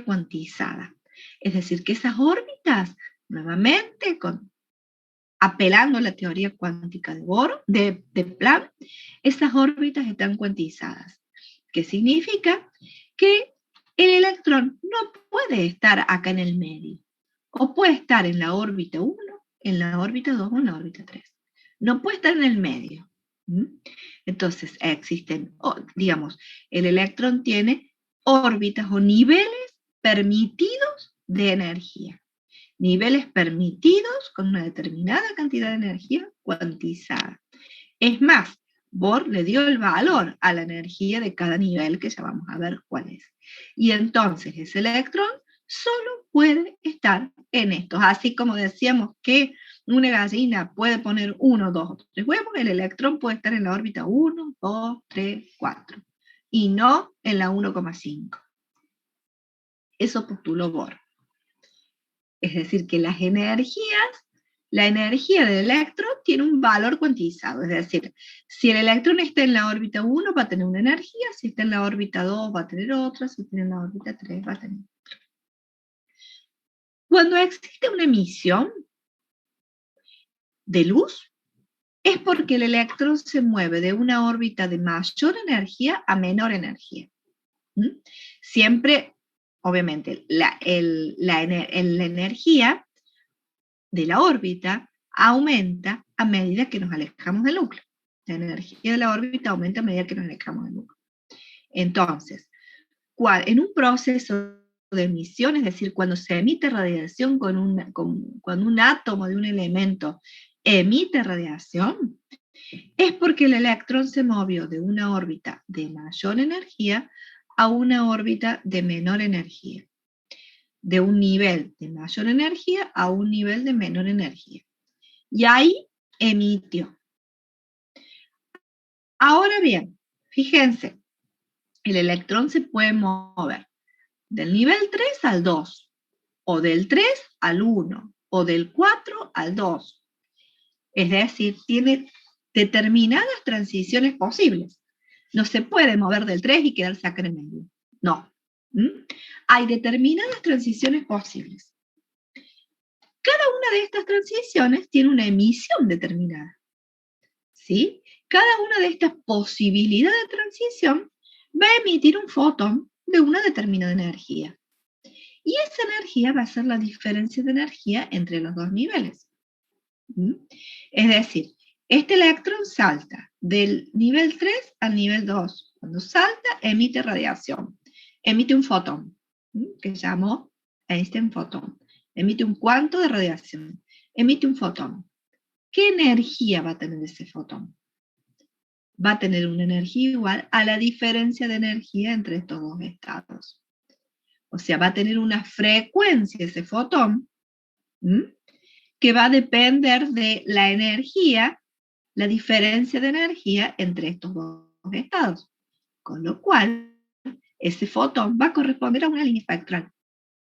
cuantizada. Es decir, que esas órbitas, nuevamente, apelando a la teoría cuántica de Bohr, de Planck, esas órbitas están cuantizadas. ¿Qué significa? Que el electrón no puede estar acá en el medio. O puede estar en la órbita 1, en la órbita 2 o en la órbita 3. No puede estar en el medio. Entonces existen, digamos, el electrón tiene órbitas o niveles permitidos de energía. Niveles permitidos con una determinada cantidad de energía cuantizada. Es más, Bohr le dio el valor a la energía de cada nivel, que ya vamos a ver cuál es. Y entonces ese electrón solo puede estar en estos. Así como decíamos que una gallina puede poner 1, 2 o 3 huevos, el electrón puede estar en la órbita 1, 2, 3, 4. Y no en la 1,5. Eso postuló Bohr. Es decir, que la energía del electrón tiene un valor cuantizado. Es decir, si el electrón está en la órbita 1 va a tener una energía, si está en la órbita 2 va a tener otra, si está en la órbita 3 va a tener otra. Cuando existe una emisión de luz, es porque el electrón se mueve de una órbita de mayor energía a menor energía. Siempre, obviamente, la energía de la órbita aumenta a medida que nos alejamos del núcleo. La energía de la órbita aumenta a medida que nos alejamos del núcleo. Entonces, en un proceso de emisión, es decir, cuando se emite radiación cuando un átomo de un elemento emite radiación, es porque el electrón se movió de una órbita de mayor energía a una órbita de menor energía. De un nivel de mayor energía a un nivel de menor energía. Y ahí emitió. Ahora bien, fíjense, el electrón se puede mover del nivel 3 al 2, o del 3 al 1, o del 4 al 2. Es decir, tiene determinadas transiciones posibles. No se puede mover del 3 y quedarse acá en medio. No. Hay determinadas transiciones posibles. Cada una de estas transiciones tiene una emisión determinada. ¿Sí? Cada una de estas posibilidades de transición va a emitir un fotón de una determinada energía. Y esa energía va a ser la diferencia de energía entre los dos niveles. Es decir, este electrón salta del nivel 3 al nivel 2. Cuando salta, emite radiación. Emite un fotón, que llamó Einstein fotón. Emite un cuanto de radiación. Emite un fotón. ¿Qué energía va a tener ese fotón? Va a tener una energía igual a la diferencia de energía entre estos dos estados. O sea, va a tener una frecuencia ese fotón, que va a depender de la energía, la diferencia de energía entre estos dos estados. Con lo cual, ese fotón va a corresponder a una línea espectral,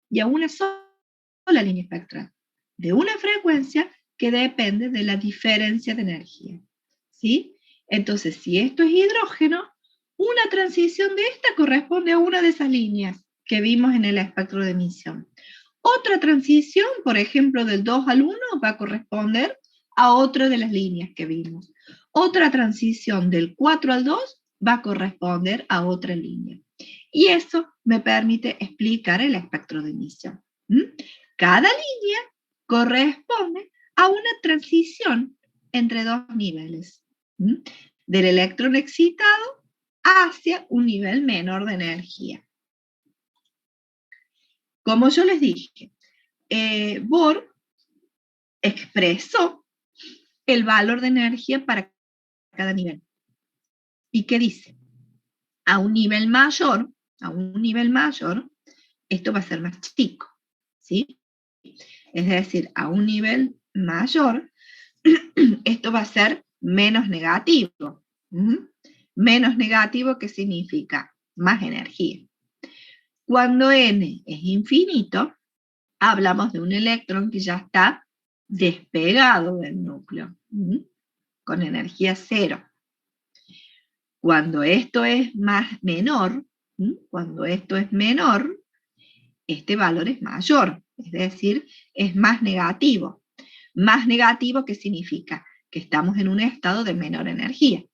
y a una sola línea espectral, de una frecuencia que depende de la diferencia de energía. ¿Sí? Entonces, si esto es hidrógeno, una transición de esta corresponde a una de esas líneas que vimos en el espectro de emisión. Otra transición, por ejemplo, del 2 al 1, va a corresponder a otra de las líneas que vimos. Otra transición del 4 al 2 va a corresponder a otra línea. Y eso me permite explicar el espectro de emisión. Cada línea corresponde a una transición entre dos niveles. Del electrón excitado hacia un nivel menor de energía. Como yo les dije, Bohr expresó el valor de energía para cada nivel. ¿Y qué dice? A un nivel mayor, esto va a ser más chico, ¿sí? Es decir, a un nivel mayor, esto va a ser menos negativo. Menos negativo, ¿qué significa? Más energía. Cuando n es infinito, hablamos de un electrón que ya está despegado del núcleo, con energía cero. Cuando esto es menor, este valor es mayor, es decir, es más negativo. Más negativo, ¿qué significa? Que estamos en un estado de menor energía.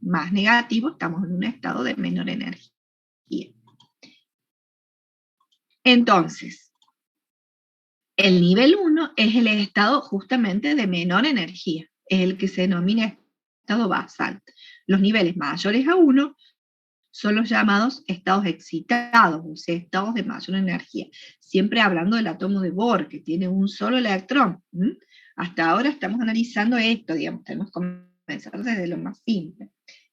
Más negativo, estamos en un estado de menor energía. Entonces, el nivel 1 es el estado justamente de menor energía, es el que se denomina estado basal. Los niveles mayores a 1 son los llamados estados excitados, o sea, estados de mayor energía. Siempre hablando del átomo de Bohr, que tiene un solo electrón. Hasta ahora estamos analizando esto, digamos, tenemos que comenzar desde lo más simple.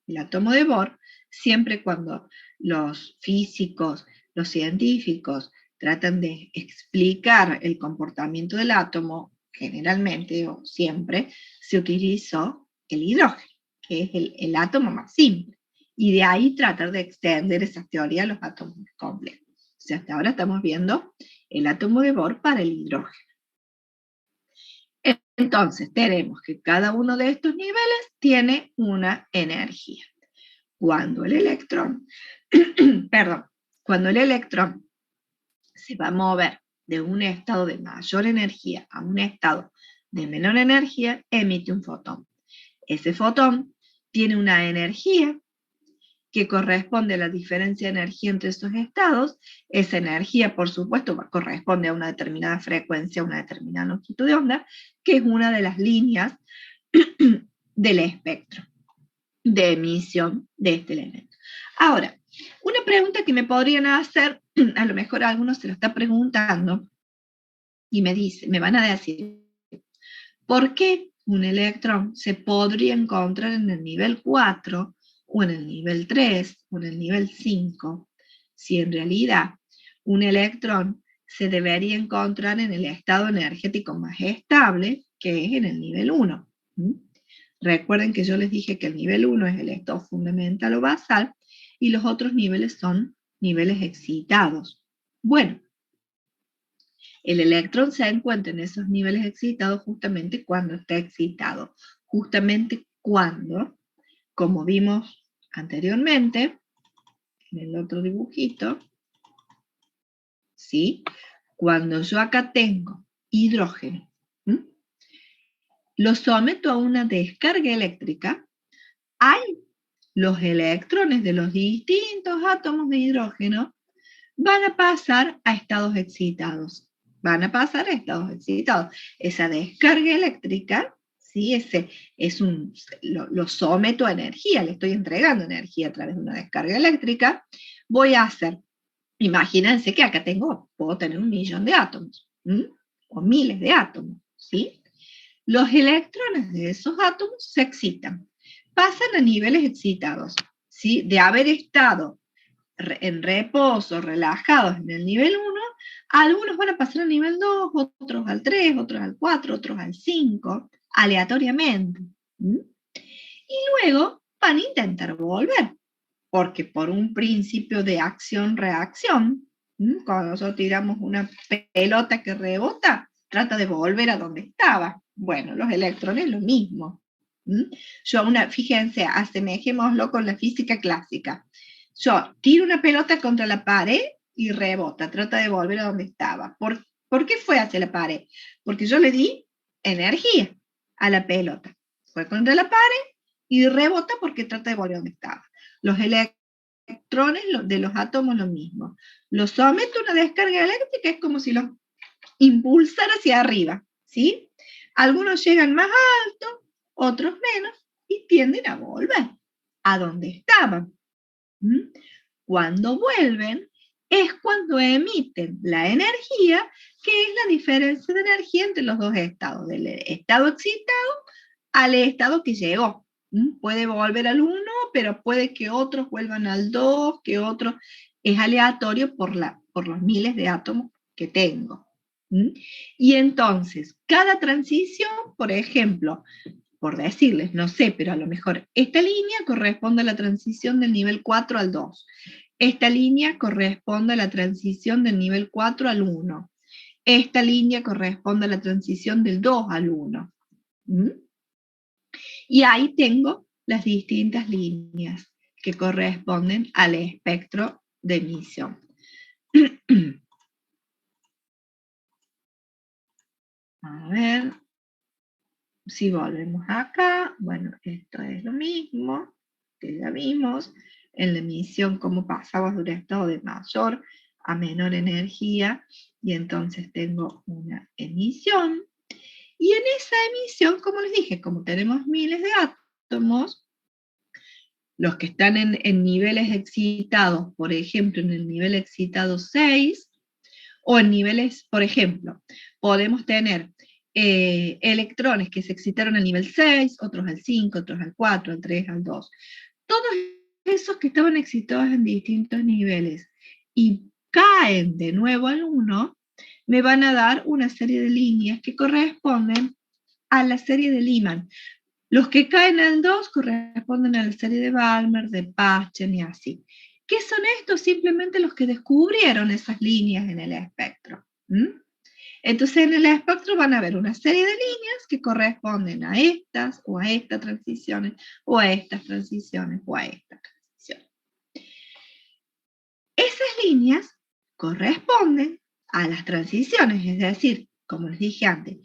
El átomo de Bohr, siempre cuando los físicos, los científicos, tratan de explicar el comportamiento del átomo, generalmente o siempre, se utilizó el hidrógeno, que es el átomo más simple. Y de ahí tratar de extender esa teoría a los átomos complejos. O sea, hasta ahora estamos viendo el átomo de Bohr para el hidrógeno. Entonces, tenemos que cada uno de estos niveles tiene una energía. Cuando el electrón, cuando el electrón se va a mover de un estado de mayor energía a un estado de menor energía, emite un fotón. Ese fotón tiene una energía que corresponde a la diferencia de energía entre esos estados. Esa energía, por supuesto, corresponde a una determinada frecuencia, a una determinada longitud de onda, que es una de las líneas del espectro de emisión de este elemento. Ahora, una pregunta que me podrían hacer, a lo mejor algunos se lo está preguntando, y me van a decir, ¿por qué un electrón se podría encontrar en el nivel 4 o en el nivel 3 o en el nivel 5, si en realidad un electrón se debería encontrar en el estado energético más estable, que es en el nivel 1? Recuerden que yo les dije que el nivel 1 es el estado fundamental o basal, y los otros niveles son niveles excitados. Bueno, el electrón se encuentra en esos niveles excitados justamente cuando está excitado. Justamente cuando, como vimos anteriormente, en el otro dibujito, ¿sí? Cuando yo acá tengo hidrógeno, lo someto a una descarga eléctrica, hay los electrones de los distintos átomos de hidrógeno van a pasar a estados excitados. Van a pasar a estados excitados. Esa descarga eléctrica, ¿sí? Lo someto a energía, le estoy entregando energía a través de una descarga eléctrica. Voy a hacer, imagínense que acá puedo tener 1.000.000 de átomos, o miles de átomos, ¿sí? Los electrones de esos átomos se excitan, pasan a niveles excitados, ¿sí? De haber estado en reposo, relajados en el nivel 1, algunos van a pasar al nivel 2, otros al 3, otros al 4, otros al 5, aleatoriamente. Y luego van a intentar volver, porque por un principio de acción-reacción, cuando nosotros tiramos una pelota que rebota, trata de volver a donde estaba. Bueno, los electrones lo mismo. Fíjense, asemejémoslo con la física clásica. Yo tiro una pelota contra la pared y rebota, trata de volver a donde estaba. ¿Por qué fue hacia la pared? Porque yo le di energía a la pelota. Fue contra la pared y rebota porque trata de volver a donde estaba. Los electrones de los átomos lo mismo. Los someto a una descarga eléctrica, es como si los impulsara hacia arriba, ¿sí? Algunos llegan más alto, otros menos, y tienden a volver a donde estaban. Cuando vuelven, es cuando emiten la energía, que es la diferencia de energía entre los dos estados, del estado excitado al estado que llegó. Puede volver al 1, pero puede que otros vuelvan al 2, que otros, es aleatorio por los miles de átomos que tengo. Y entonces, cada transición, por ejemplo, por decirles, no sé, pero a lo mejor esta línea corresponde a la transición del nivel 4 al 2. Esta línea corresponde a la transición del nivel 4 al 1. Esta línea corresponde a la transición del 2 al 1. Y ahí tengo las distintas líneas que corresponden al espectro de emisión. A ver, si volvemos acá, bueno, esto es lo mismo que ya vimos, en la emisión cómo pasamos de un estado de mayor a menor energía, y entonces tengo una emisión, y en esa emisión, como les dije, como tenemos miles de átomos, los que están en niveles excitados, por ejemplo, en el nivel excitado 6, o en niveles, por ejemplo, podemos tener electrones que se excitaron al nivel 6, otros al 5, otros al 4, al 3, al 2. Todos esos que estaban excitados en distintos niveles y caen de nuevo al 1, me van a dar una serie de líneas que corresponden a la serie de Lyman. Los que caen al 2 corresponden a la serie de Balmer, de Paschen y así. ¿Qué son estos? Simplemente los que descubrieron esas líneas en el espectro. Entonces en el espectro van a haber una serie de líneas que corresponden a estas, o a estas transiciones, o a estas transiciones, o a estas transiciones. Esas líneas corresponden a las transiciones, es decir, como les dije antes,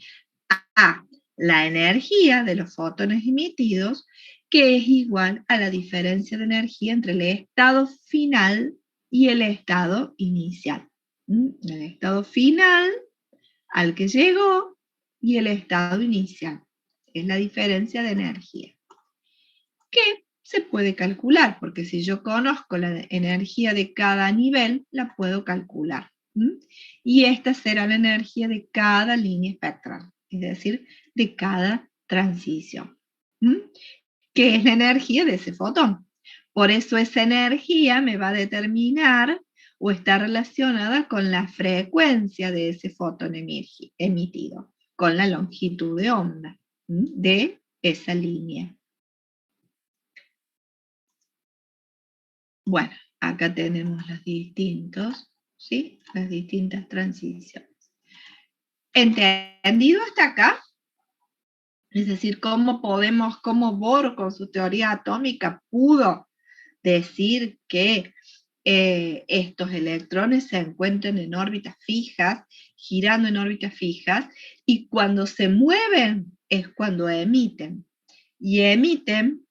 a la energía de los fotones emitidos, que es igual a la diferencia de energía entre el estado final y el estado inicial. El estado final al que llegó y el estado inicial. Es la diferencia de energía. Que se puede calcular, porque si yo conozco la energía de cada nivel, la puedo calcular. Y esta será la energía de cada línea espectral, es decir, de cada transición. Que es la energía de ese fotón. Por eso esa energía me va a determinar o está relacionada con la frecuencia de ese fotón emitido, con la longitud de onda de esa línea. Bueno, acá tenemos los distintos, ¿sí? Las distintas transiciones. ¿Entendido hasta acá? Es decir, cómo Bohr con su teoría atómica pudo decir que estos electrones se encuentran en órbitas fijas, girando en órbitas fijas, y cuando se mueven es cuando emiten. Y emiten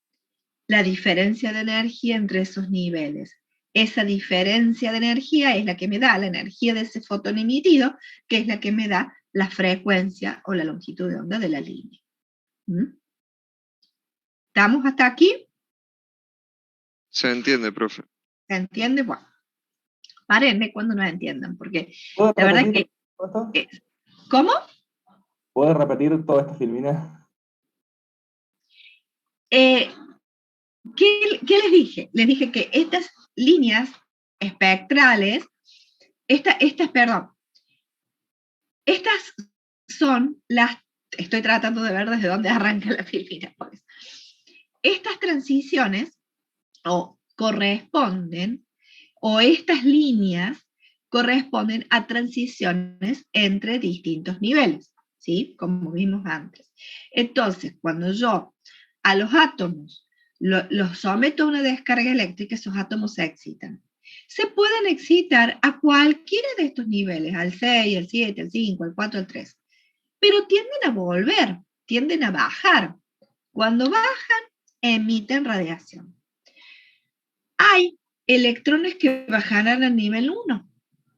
la diferencia de energía entre esos niveles. Esa diferencia de energía es la que me da la energía de ese fotón emitido, que es la que me da la frecuencia o la longitud de onda de la línea. ¿Mm? ¿Estamos hasta aquí? Se entiende, profe. ¿Se entiende? Bueno, párenme cuando no entiendan, porque ¿Puedes la verdad repetir que... todo esto? ¿Cómo? ¿Puedes repetir toda esta filmina? ¿Qué les dije? Les dije que estas líneas espectrales, estas son las, estoy tratando de ver desde dónde arranca la filmina, pues. Estas transiciones corresponden, o estas líneas corresponden a transiciones entre distintos niveles, ¿sí? Como vimos antes. Entonces, cuando yo a los átomos los someto a una descarga eléctrica, esos átomos se excitan. Se pueden excitar a cualquiera de estos niveles, al 6, al 7, al 5, al 4, al 3, pero tienden a volver, tienden a bajar. Cuando bajan, emiten radiación. Hay electrones que bajarán al nivel 1,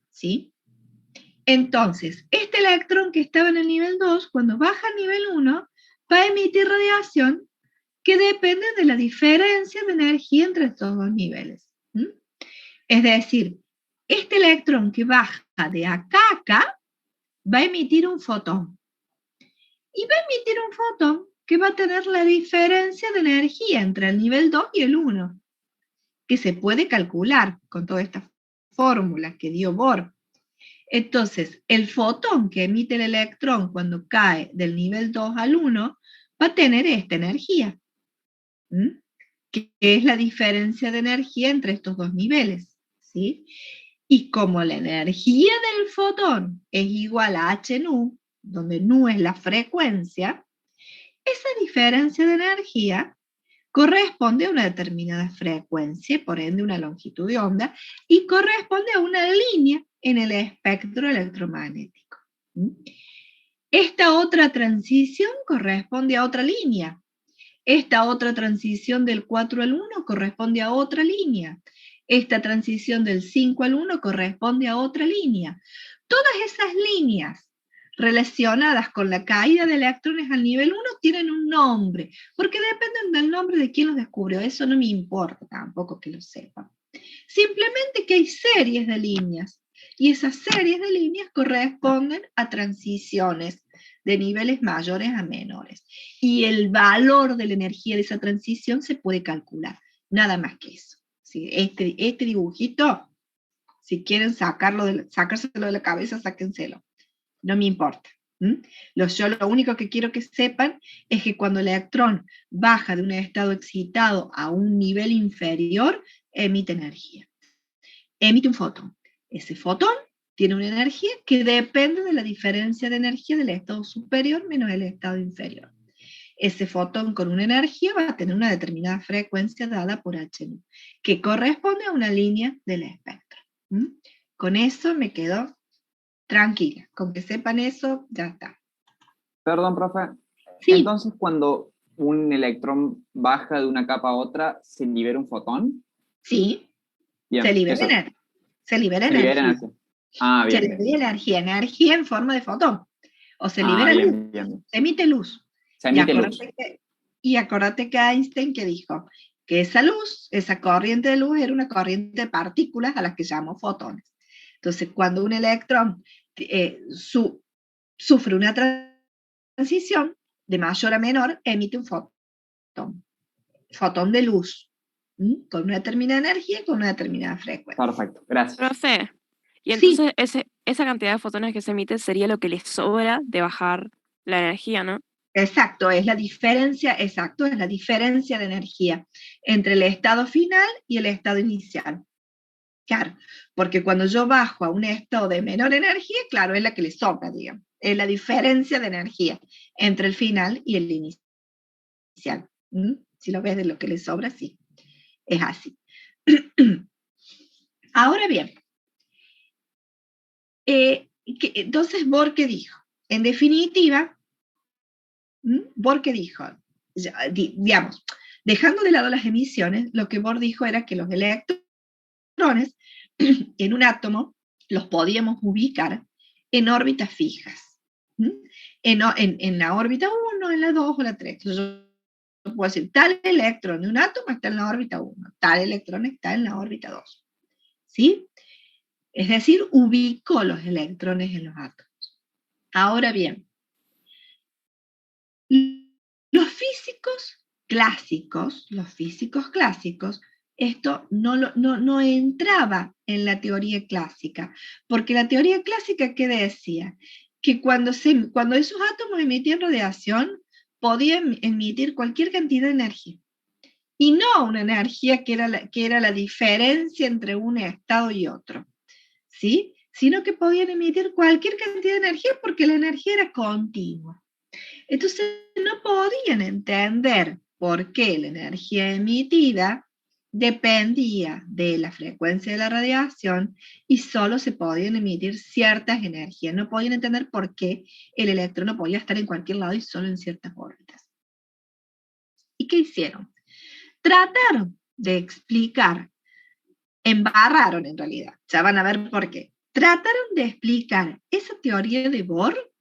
¿sí? Entonces, este electrón que estaba en el nivel 2, cuando baja al nivel 1, va a emitir radiación que depende de la diferencia de energía entre estos dos niveles. ¿Mm? Es decir, este electrón que baja de acá a acá va a emitir un fotón. Y va a emitir un fotón que va a tener la diferencia de energía entre el nivel 2 y el 1, que se puede calcular con toda esta fórmula que dio Bohr. Entonces, el fotón que emite el electrón cuando cae del nivel 2 al 1 va a tener esta energía, que es la diferencia de energía entre estos dos niveles, ¿sí? Y como la energía del fotón es igual a h nu, donde nu es la frecuencia, esa diferencia de energía corresponde a una determinada frecuencia, por ende una longitud de onda, y corresponde a una línea en el espectro electromagnético. Esta otra transición corresponde a otra línea. Esta otra transición del 4 al 1 corresponde a otra línea. Esta transición del 5 al 1 corresponde a otra línea. Todas esas líneas relacionadas con la caída de electrones al nivel 1 tienen un nombre, porque dependen del nombre de quien los descubrió. Eso no me importa tampoco que lo sepan. Simplemente que hay series de líneas, y esas series de líneas corresponden a transiciones de niveles mayores a menores. Y el valor de la energía de esa transición se puede calcular, nada más que eso. ¿Sí? Este dibujito, si quieren sacárselo de la cabeza, sáquenselo. No me importa. Yo lo único que quiero que sepan es que cuando el electrón baja de un estado excitado a un nivel inferior, emite energía. Emite un fotón. Ese fotón tiene una energía que depende de la diferencia de energía del estado superior menos el estado inferior. Ese fotón con una energía va a tener una determinada frecuencia dada por h nu, que corresponde a una línea del espectro. Con eso me quedo tranquila. Con que sepan eso, ya está. Perdón, profe. Sí. Entonces, cuando un electrón baja de una capa a otra, ¿se libera un fotón? Sí. Bien, se libera energía. Se libera energía. Ah, bien. Se libera energía en forma de fotón. O se libera luz. Bien. Se emite luz. Se emite luz. Y acordate que Einstein que dijo que esa luz, esa corriente de luz, era una corriente de partículas a las que llamamos fotones. Entonces, cuando un electrón sufre una transición de mayor a menor, emite un fotón de luz, con una determinada energía y con una determinada frecuencia. Perfecto, gracias. Profe, y entonces esa cantidad de fotones que se emite sería lo que le sobra de bajar la energía, ¿no? Exacto, es la diferencia, exacto, es la diferencia de energía entre el estado final y el estado inicial. Claro, porque cuando yo bajo a un estado de menor energía, claro, es la que le sobra, digamos. Es la diferencia de energía entre el final y el inicial. ¿Mm? Si lo ves de lo que le sobra, sí, es así. Ahora bien, entonces Borque dijo, en definitiva, Borque dijo, digamos, dejando de lado las emisiones, lo que Bohr dijo era que los electrones en un átomo los podíamos ubicar en órbitas fijas. En la órbita 1, en la 2 o la 3. Entonces, yo puedo decir, tal electrón de un átomo está en la órbita 1, tal electrón está en la órbita 2. ¿Sí? Es decir, ubicó los electrones en los átomos. Ahora bien, los físicos clásicos, esto no entraba en la teoría clásica, porque la teoría clásica, ¿qué decía? Que cuando esos átomos emitían radiación, podían emitir cualquier cantidad de energía, y no una energía que era la diferencia entre un estado y otro, ¿sí? Sino que podían emitir cualquier cantidad de energía porque la energía era continua. Entonces no podían entender por qué la energía emitida dependía de la frecuencia de la radiación y solo se podían emitir ciertas energías. No podían entender por qué el electrón no podía estar en cualquier lado y solo en ciertas órbitas. ¿Y qué hicieron? Trataron de explicar, embarraron en realidad, ya van a ver por qué. Trataron de explicar esa teoría de Bohr,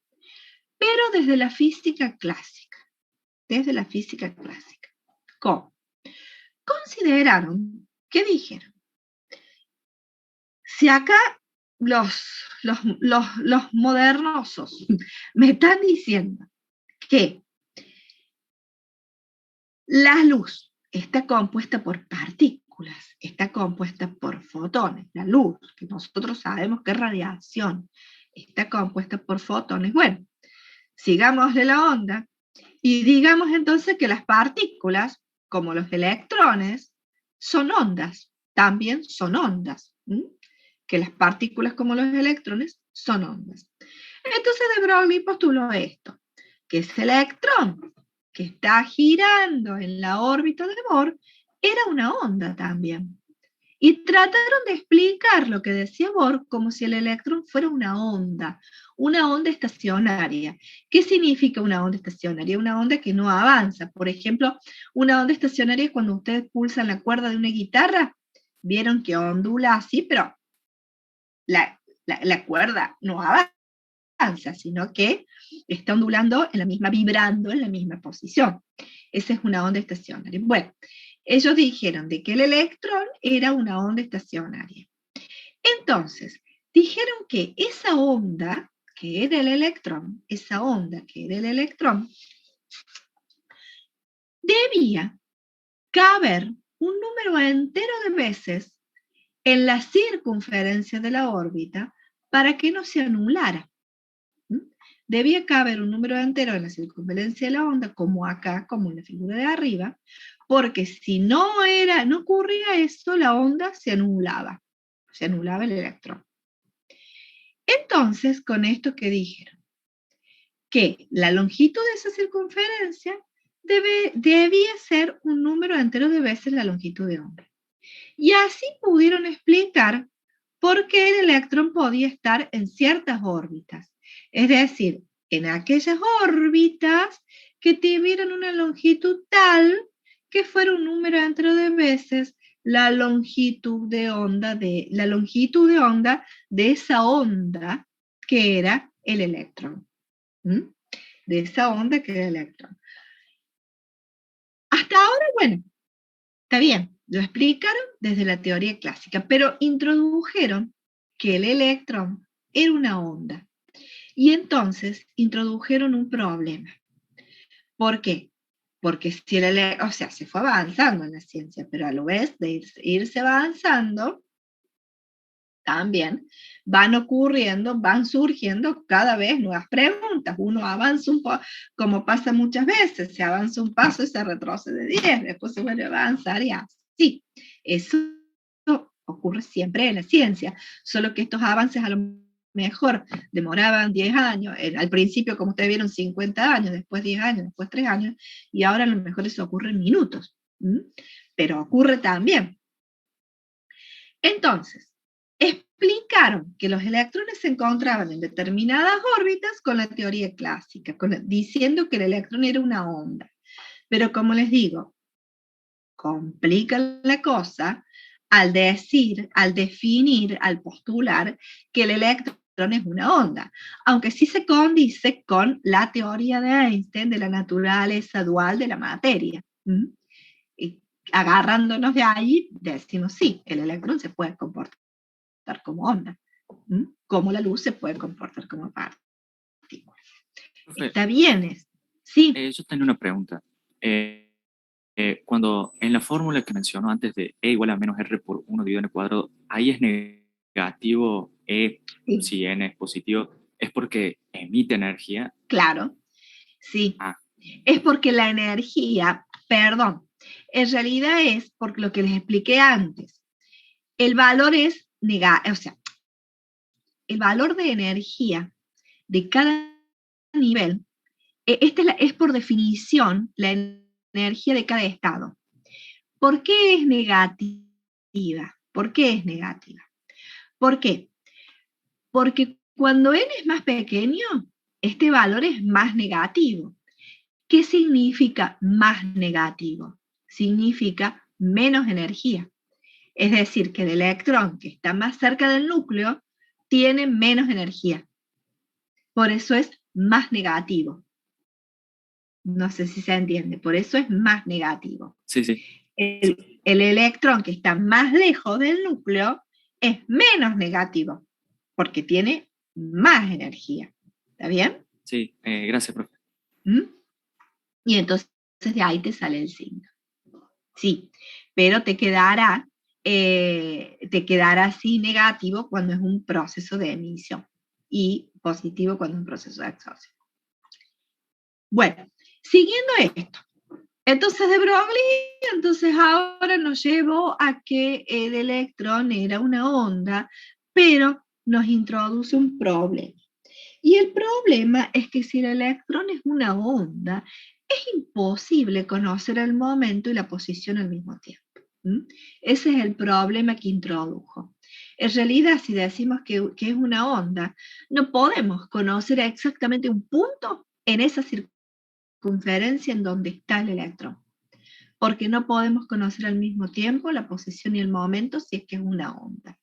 pero desde la física clásica. Desde la física clásica. ¿Cómo? Consideraron, ¿qué dijeron? Si acá los modernosos me están diciendo que la luz está compuesta por partículas, está compuesta por fotones, la luz, que nosotros sabemos que es radiación, está compuesta por fotones. Bueno, sigámosle la onda y digamos entonces que las partículas, como los electrones, son ondas, también son ondas. Que las partículas, como los electrones, son ondas. Entonces de Broglie postuló esto, que ese electrón que está girando en la órbita de Bohr era una onda también. Y trataron de explicar lo que decía Bohr como si el electrón fuera una onda estacionaria. ¿Qué significa una onda estacionaria? Una onda que no avanza. Por ejemplo, una onda estacionaria es cuando ustedes pulsan la cuerda de una guitarra, vieron que ondula así, pero la cuerda no avanza, sino que está ondulando vibrando en la misma posición. Esa es una onda estacionaria. Bueno, ellos dijeron de que el electrón era una onda estacionaria. Entonces, dijeron que esa onda que era el electrón, debía caber un número entero de veces en la circunferencia de la órbita para que no se anulara. Debía caber un número entero en la circunferencia de la onda, como acá, como en la figura de arriba, porque si no ocurría eso, la onda se anulaba el electrón. Entonces, con esto que dijeron, que la longitud de esa circunferencia debía ser un número entero de veces la longitud de onda. Y así pudieron explicar por qué el electrón podía estar en ciertas órbitas. Es decir, en aquellas órbitas que tuvieran una longitud tal que fuera un número entero de veces la longitud de onda de esa onda que era el electrón. De esa onda que era el electrón. Hasta ahora, bueno, está bien, lo explicaron desde la teoría clásica, pero introdujeron que el electrón era una onda. Y entonces introdujeron un problema. ¿Por qué? Porque si se fue avanzando en la ciencia, pero a lo vez de irse avanzando, también van surgiendo cada vez nuevas preguntas. Uno avanza un poco, como pasa muchas veces, se avanza un paso y se retrocede 10, después se vuelve a avanzar y así. Eso ocurre siempre en la ciencia, solo que estos avances a lo mejor demoraban 10 años, al principio, como ustedes vieron, 50 años, después 10 años, después 3 años, y ahora a lo mejor eso ocurre en minutos. Pero ocurre también. Entonces, explicaron que los electrones se encontraban en determinadas órbitas con la teoría clásica, diciendo que el electrón era una onda. Pero como les digo, complica la cosa al definir, al postular que el electrón es una onda, aunque sí se condice con la teoría de Einstein de la naturaleza dual de la materia. Y agarrándonos de ahí, decimos sí, el electrón se puede comportar como onda, como la luz se puede comportar como partícula. Profe, Está bien, sí. yo tengo una pregunta. Cuando en la fórmula que mencionó antes de E igual a menos R por 1 dividido en el cuadrado, ahí es negativo, E, Sí. si N es positivo, ¿es porque emite energía? Claro, sí. Ah. Es porque la energía, perdón, en realidad es por lo que les expliqué antes. El valor es negativo, o sea, el valor de energía de cada nivel, es por definición la energía de cada estado. ¿Por qué es negativa? ¿Por qué es negativa? ¿Por qué? Porque cuando n es más pequeño, este valor es más negativo. ¿Qué significa más negativo? Significa menos energía. Es decir, que el electrón que está más cerca del núcleo tiene menos energía. Por eso es más negativo. No sé si se entiende, por eso es más negativo. Sí, sí. El electrón que está más lejos del núcleo es menos negativo, porque tiene más energía. ¿Está bien? Sí, gracias, profe. Y entonces de ahí te sale el signo. Sí, pero te quedará así negativo cuando es un proceso de emisión y positivo cuando es un proceso de absorción. Bueno, siguiendo esto, entonces de Broglie, entonces ahora nos llevó a que el electrón era una onda, pero nos introduce un problema. Y el problema es que si el electrón es una onda, es imposible conocer el momento y la posición al mismo tiempo. Ese es el problema que introdujo. En realidad, si decimos que es una onda, no podemos conocer exactamente un punto en esa circunferencia en donde está el electrón, porque no podemos conocer al mismo tiempo la posición y el momento si es que es una onda.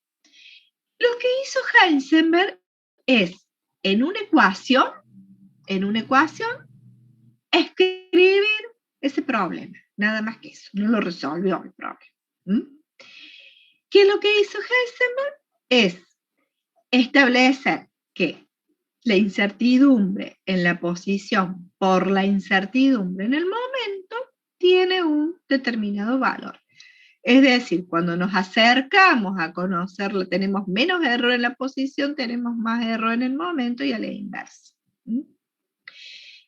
Lo que hizo Heisenberg es, en una ecuación, escribir ese problema, nada más que eso, no lo resolvió el problema. ¿Qué es lo que hizo Heisenberg? Es establecer que la incertidumbre en la posición por la incertidumbre en el momento tiene un determinado valor. Es decir, cuando nos acercamos a conocerlo, tenemos menos error en la posición, tenemos más error en el momento y a la inversa.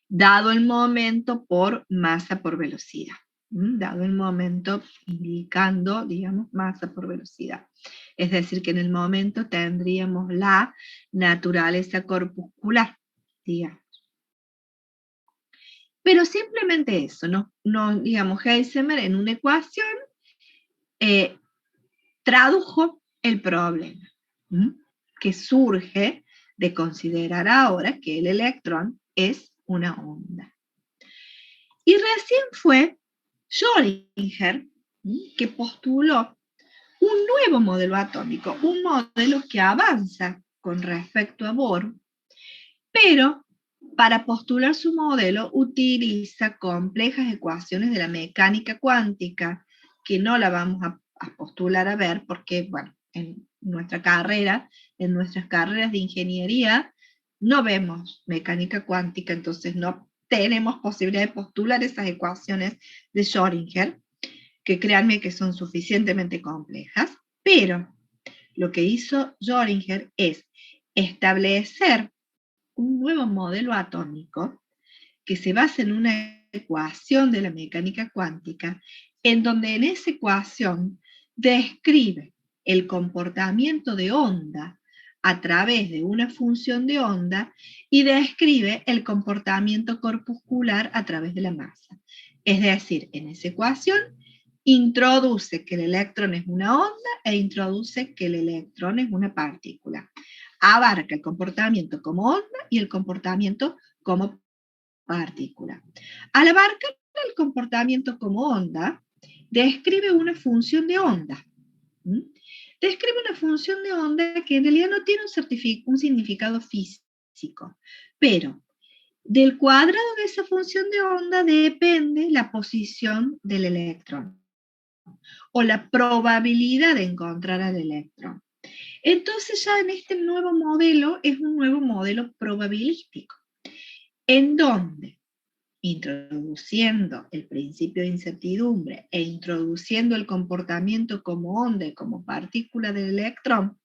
Dado el momento por masa por velocidad. Dado el momento indicando, digamos, masa por velocidad. Es decir, que en el momento tendríamos la naturaleza corpuscular, digamos. Pero simplemente eso, no digamos, Heisenberg en una ecuación tradujo el problema, que surge de considerar ahora que el electrón es una onda. Y recién fue Schrödinger que postuló un nuevo modelo atómico, un modelo que avanza con respecto a Bohr, pero para postular su modelo utiliza complejas ecuaciones de la mecánica cuántica, que no la vamos a postular a ver porque, bueno, en nuestras carreras de ingeniería, no vemos mecánica cuántica, entonces no tenemos posibilidad de postular esas ecuaciones de Schrödinger, que créanme que son suficientemente complejas, pero lo que hizo Schrödinger es establecer un nuevo modelo atómico que se basa en una ecuación de la mecánica cuántica, en donde en esa ecuación describe el comportamiento de onda a través de una función de onda y describe el comportamiento corpuscular a través de la masa. Es decir, en esa ecuación introduce que el electrón es una onda e introduce que el electrón es una partícula. Abarca el comportamiento como onda y el comportamiento como partícula. Al abarcar el comportamiento como onda, describe una función de onda. Describe una función de onda que en realidad no tiene un significado físico, pero del cuadrado de esa función de onda depende la posición del electrón o la probabilidad de encontrar al electrón. Entonces ya en este nuevo modelo es un nuevo modelo probabilístico, en donde introduciendo el principio de incertidumbre e introduciendo el comportamiento como onda y como partícula del electrón,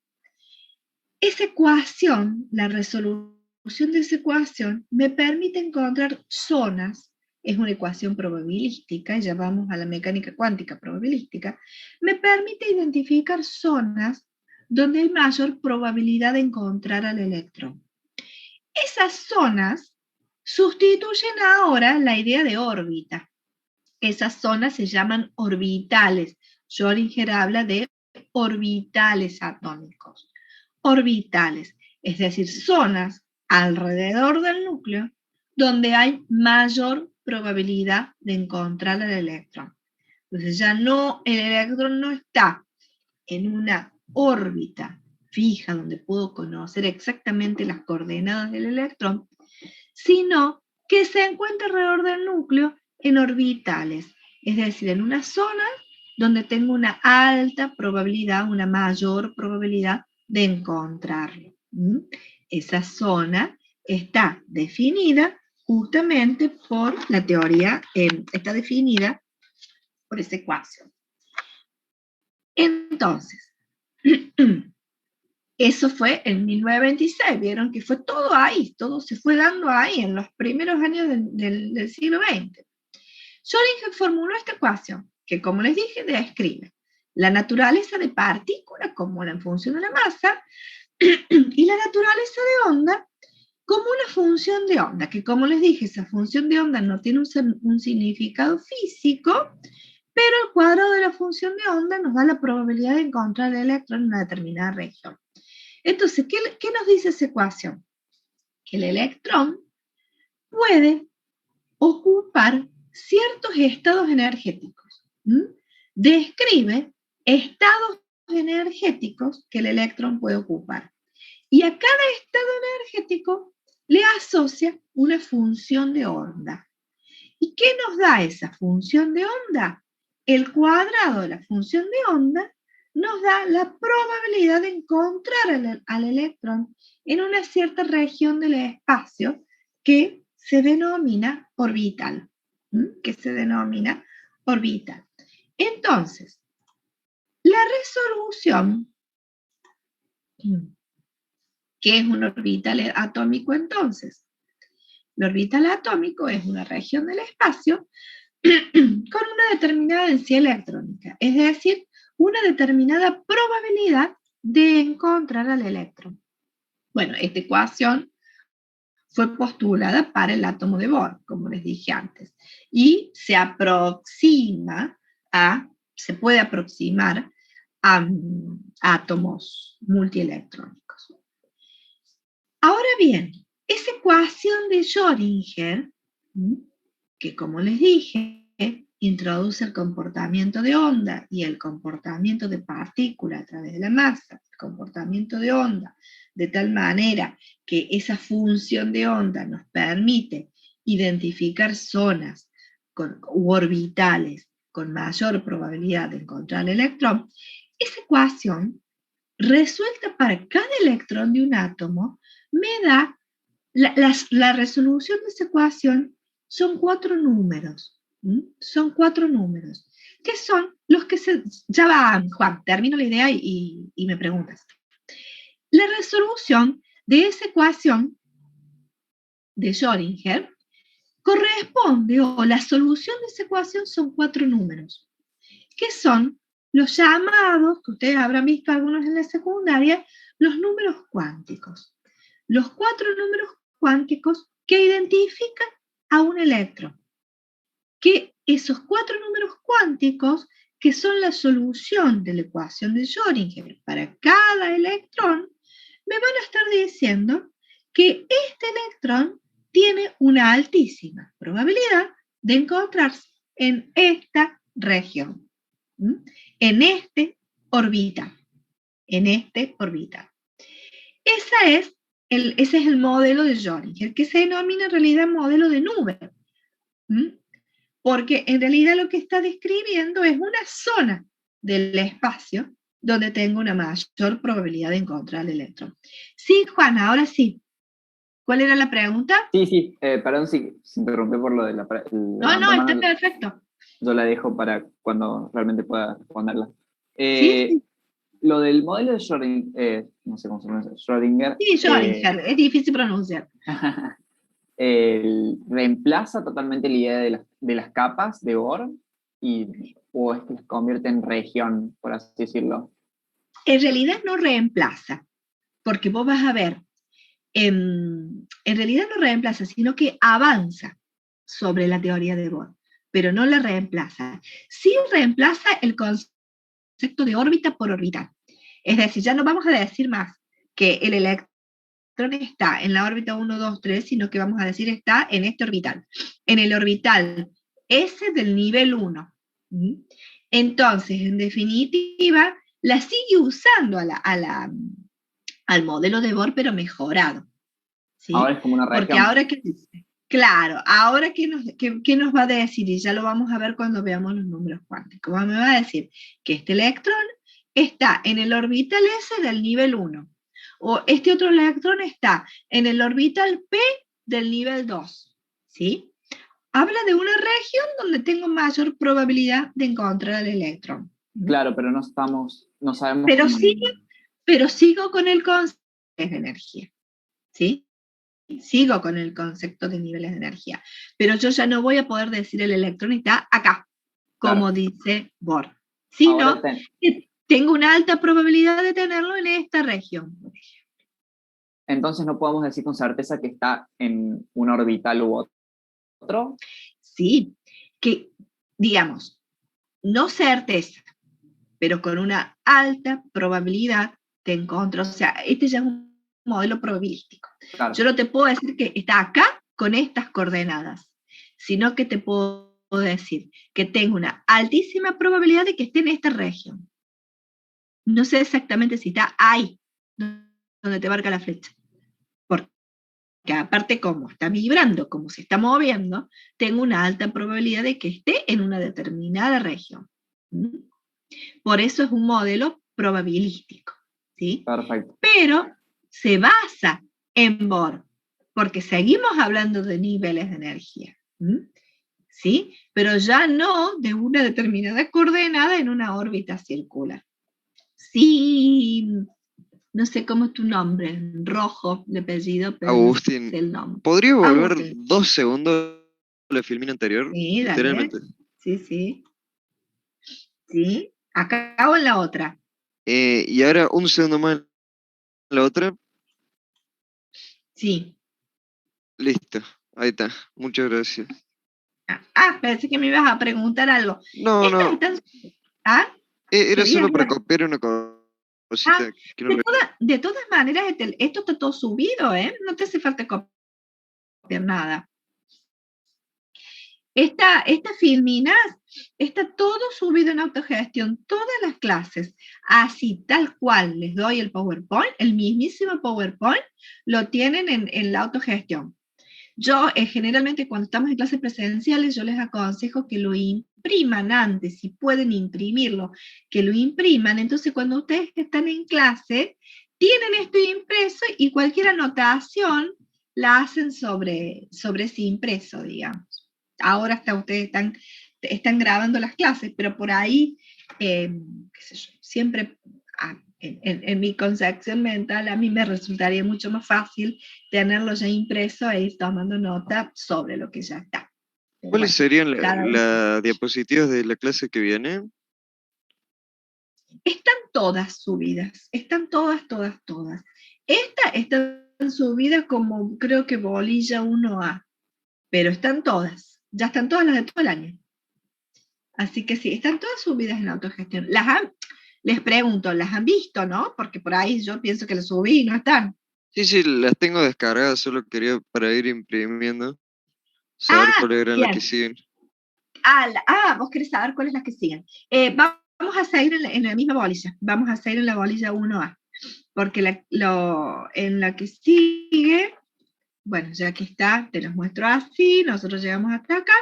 esa ecuación, la resolución de esa ecuación, me permite encontrar zonas, es una ecuación probabilística, ya vamos a la mecánica cuántica probabilística, me permite identificar zonas donde hay mayor probabilidad de encontrar al electrón. Esas zonas sustituyen ahora la idea de órbita. Esas zonas se llaman orbitales. Schrödinger habla de orbitales atómicos. Orbitales, es decir, zonas alrededor del núcleo donde hay mayor probabilidad de encontrar al electrón. Entonces ya no, el electrón no está en una órbita fija donde puedo conocer exactamente las coordenadas del electrón, sino que se encuentra alrededor del núcleo en orbitales, es decir, en una zona donde tengo una alta probabilidad, una mayor probabilidad de encontrarlo. Esa zona está definida justamente por la teoría, está definida por esa ecuación. Entonces, eso fue en 1926, vieron que fue todo ahí, todo se fue dando ahí, en los primeros años del siglo XX. Schrödinger formuló esta ecuación, que como les dije, describe la naturaleza de partícula como la función de la masa, y la naturaleza de onda como una función de onda, que como les dije, esa función de onda no tiene un significado físico, pero el cuadrado de la función de onda nos da la probabilidad de encontrar el electrón en una determinada región. Entonces, ¿qué nos dice esa ecuación? Que el electrón puede ocupar ciertos estados energéticos. Describe estados energéticos que el electrón puede ocupar. Y a cada estado energético le asocia una función de onda. ¿Y qué nos da esa función de onda? El cuadrado de la función de onda nos da la probabilidad de encontrar al electrón en una cierta región del espacio que se denomina orbital. Entonces, la resolución, ¿qué es un orbital atómico entonces? El orbital atómico es una región del espacio con una determinada densidad electrónica, es decir, una determinada probabilidad de encontrar al electrón. Bueno, esta ecuación fue postulada para el átomo de Bohr, como les dije antes, y se puede aproximar a átomos multielectrónicos. Ahora bien, esa ecuación de Schrödinger, que como les dije, introduce el comportamiento de onda y el comportamiento de partícula a través de la masa, el comportamiento de onda, de tal manera que esa función de onda nos permite identificar zonas u orbitales con mayor probabilidad de encontrar el electrón. Esa ecuación resuelta para cada electrón de un átomo me da la resolución de esa ecuación. Son 4 números. Son 4 números. que son los que ya va, Juan, termino la idea y me preguntas. La resolución de esa ecuación de Schrödinger corresponde, o la solución de esa ecuación son 4 números, que son los llamados, que ustedes habrán visto algunos en la secundaria, los números cuánticos. Los 4 números cuánticos que identifican a un electrón. Que esos 4 números cuánticos, que son la solución de la ecuación de Schrödinger para cada electrón, me van a estar diciendo que este electrón tiene una altísima probabilidad de encontrarse en esta región, en este orbital, ese es el modelo de Schrödinger, que se denomina en realidad modelo de nube, porque en realidad lo que está describiendo es una zona del espacio donde tengo una mayor probabilidad de encontrar el electrón. Sí, Juan, ahora sí. ¿Cuál era la pregunta? Sí, perdón si interrumpí por lo de la... No, está perfecto. Yo la dejo para cuando realmente pueda responderla. Sí. Lo del modelo de Schrödinger, no sé cómo se pronuncia, Schrödinger. Sí, Schrödinger, es difícil pronunciar. ¿Reemplaza totalmente la idea de las capas de Bohr? ¿O es que las convierte en región, por así decirlo? En realidad no reemplaza, porque vos vas a ver, en realidad no reemplaza, sino que avanza sobre la teoría de Bohr, pero no la reemplaza. Sí reemplaza el concepto de órbita por orbital. Es decir, ya no vamos a decir más que el electrón está en la órbita 1, 2, 3, sino que vamos a decir está en este orbital, en el orbital S del nivel 1. Entonces, en definitiva, la sigue usando al modelo de Bohr, pero mejorado. ¿Sí? Ahora es como una región. Porque ahora ¿qué nos va a decir? Y ya lo vamos a ver cuando veamos los números cuánticos. Me va a decir que este electrón está en el orbital S del nivel 1. O este otro electrón está en el orbital P del nivel 2. ¿Sí? Habla de una región donde tengo mayor probabilidad de encontrar el electrón. Claro, pero no sabemos... Pero sigo con el concepto de energía. ¿Sí? Sigo con el concepto de niveles de energía. Pero yo ya no voy a poder decir el electrón está acá, como dice Bohr. Sino que tengo una alta probabilidad de tenerlo en esta región. Entonces no podemos decir con certeza que está en un orbital u otro. Sí, que digamos, no certeza, pero con una alta probabilidad te encuentro. O sea, este ya es un modelo probabilístico. Claro. Yo no te puedo decir que está acá con estas coordenadas, sino que te puedo decir que tengo una altísima probabilidad de que esté en esta región. No sé exactamente si está ahí, donde te marca la flecha. Porque aparte, como está vibrando, como se está moviendo, tengo una alta probabilidad de que esté en una determinada región. Por eso es un modelo probabilístico. ¿Sí? Perfecto. Pero se basa en Bohr, porque seguimos hablando de niveles de energía. ¿Sí? Pero ya no de una determinada coordenada en una órbita circular. Sí, no sé cómo es tu nombre, Rojo de apellido, pero Agustín, no sé el nombre. ¿podría volver 2 segundos a la filmina anterior? Sí, Literalmente. Dale. Sí. ¿Sí? ¿Acá o en la otra? Y ahora un segundo más en la otra. Sí. Listo, ahí está. Muchas gracias. Pensé que me ibas a preguntar algo. No. Era solo para copiar una cosita. Que no de todas maneras, esto está todo subido, ¿eh? No te hace falta copiar nada. Esta Filminas está todo subido en autogestión, todas las clases, así tal cual les doy el PowerPoint, el mismísimo PowerPoint, lo tienen en la autogestión. Yo generalmente cuando estamos en clases presenciales, yo les aconsejo que lo impriman antes, si pueden imprimirlo, que lo impriman. Entonces cuando ustedes están en clase, tienen esto impreso y cualquier anotación la hacen sobre ese impreso, digamos. Ahora hasta ustedes están están grabando las clases, pero por ahí, qué sé yo, siempre en mi concepción mental a mí me resultaría mucho más fácil tenerlo ya impreso e ir tomando nota sobre lo que ya está. Pero ¿Cuáles bueno, serían cada uno. las diapositivas de la clase que viene? Están todas subidas, están todas, todas, todas. Esta está subida como creo que bolilla 1A, pero están todas, ya están todas las de todo el año. Así que sí, están todas subidas en autogestión. Les pregunto, ¿las han visto, no? Porque por ahí yo pienso que las subí y no están. Sí, sí, las tengo descargadas, solo quería para ir imprimiendo, saber Ah, cuáles eran las que bien. siguen. Vos querés saber cuáles las que siguen. Vamos a seguir en la misma bolilla. Vamos a seguir en la bolilla 1A. Porque en la que sigue, bueno, ya que está, te los muestro así, nosotros llegamos hasta acá.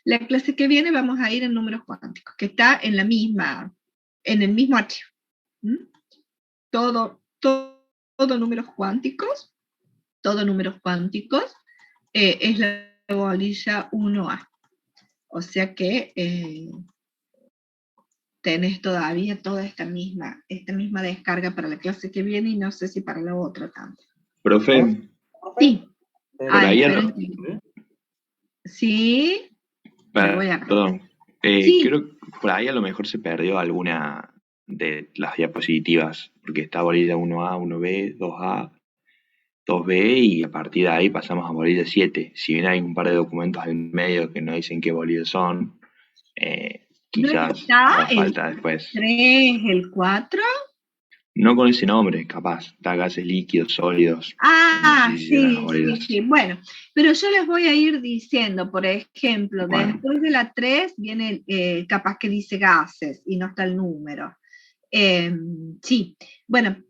La clase que viene vamos a ir en números cuánticos, que está en el mismo archivo. ¿Mm? Todo números cuánticos, es la bolilla 1A. O sea que tenés todavía toda esta misma descarga para la clase que viene y no sé si para la otra también. Profe, Sí. por ahí a lo, Sí, me voy a... perdón, Sí, creo que por ahí a lo mejor se perdió alguna de las diapositivas, porque está bolilla 1A, 1B, 2A, 2B y a partir de ahí pasamos a bolilla 7. Si bien hay un par de documentos en medio que no dicen qué bolillas son, no quizás está haga el falta después. 3, el 4. No con ese nombre, capaz. Está gases líquidos, sólidos. No sé si serán las Sí, bolidas. sí, sí. Bueno, pero yo les voy a ir diciendo, por ejemplo, Bueno. después de la 3 viene, capaz que dice gases y no está el número. Sí, bueno,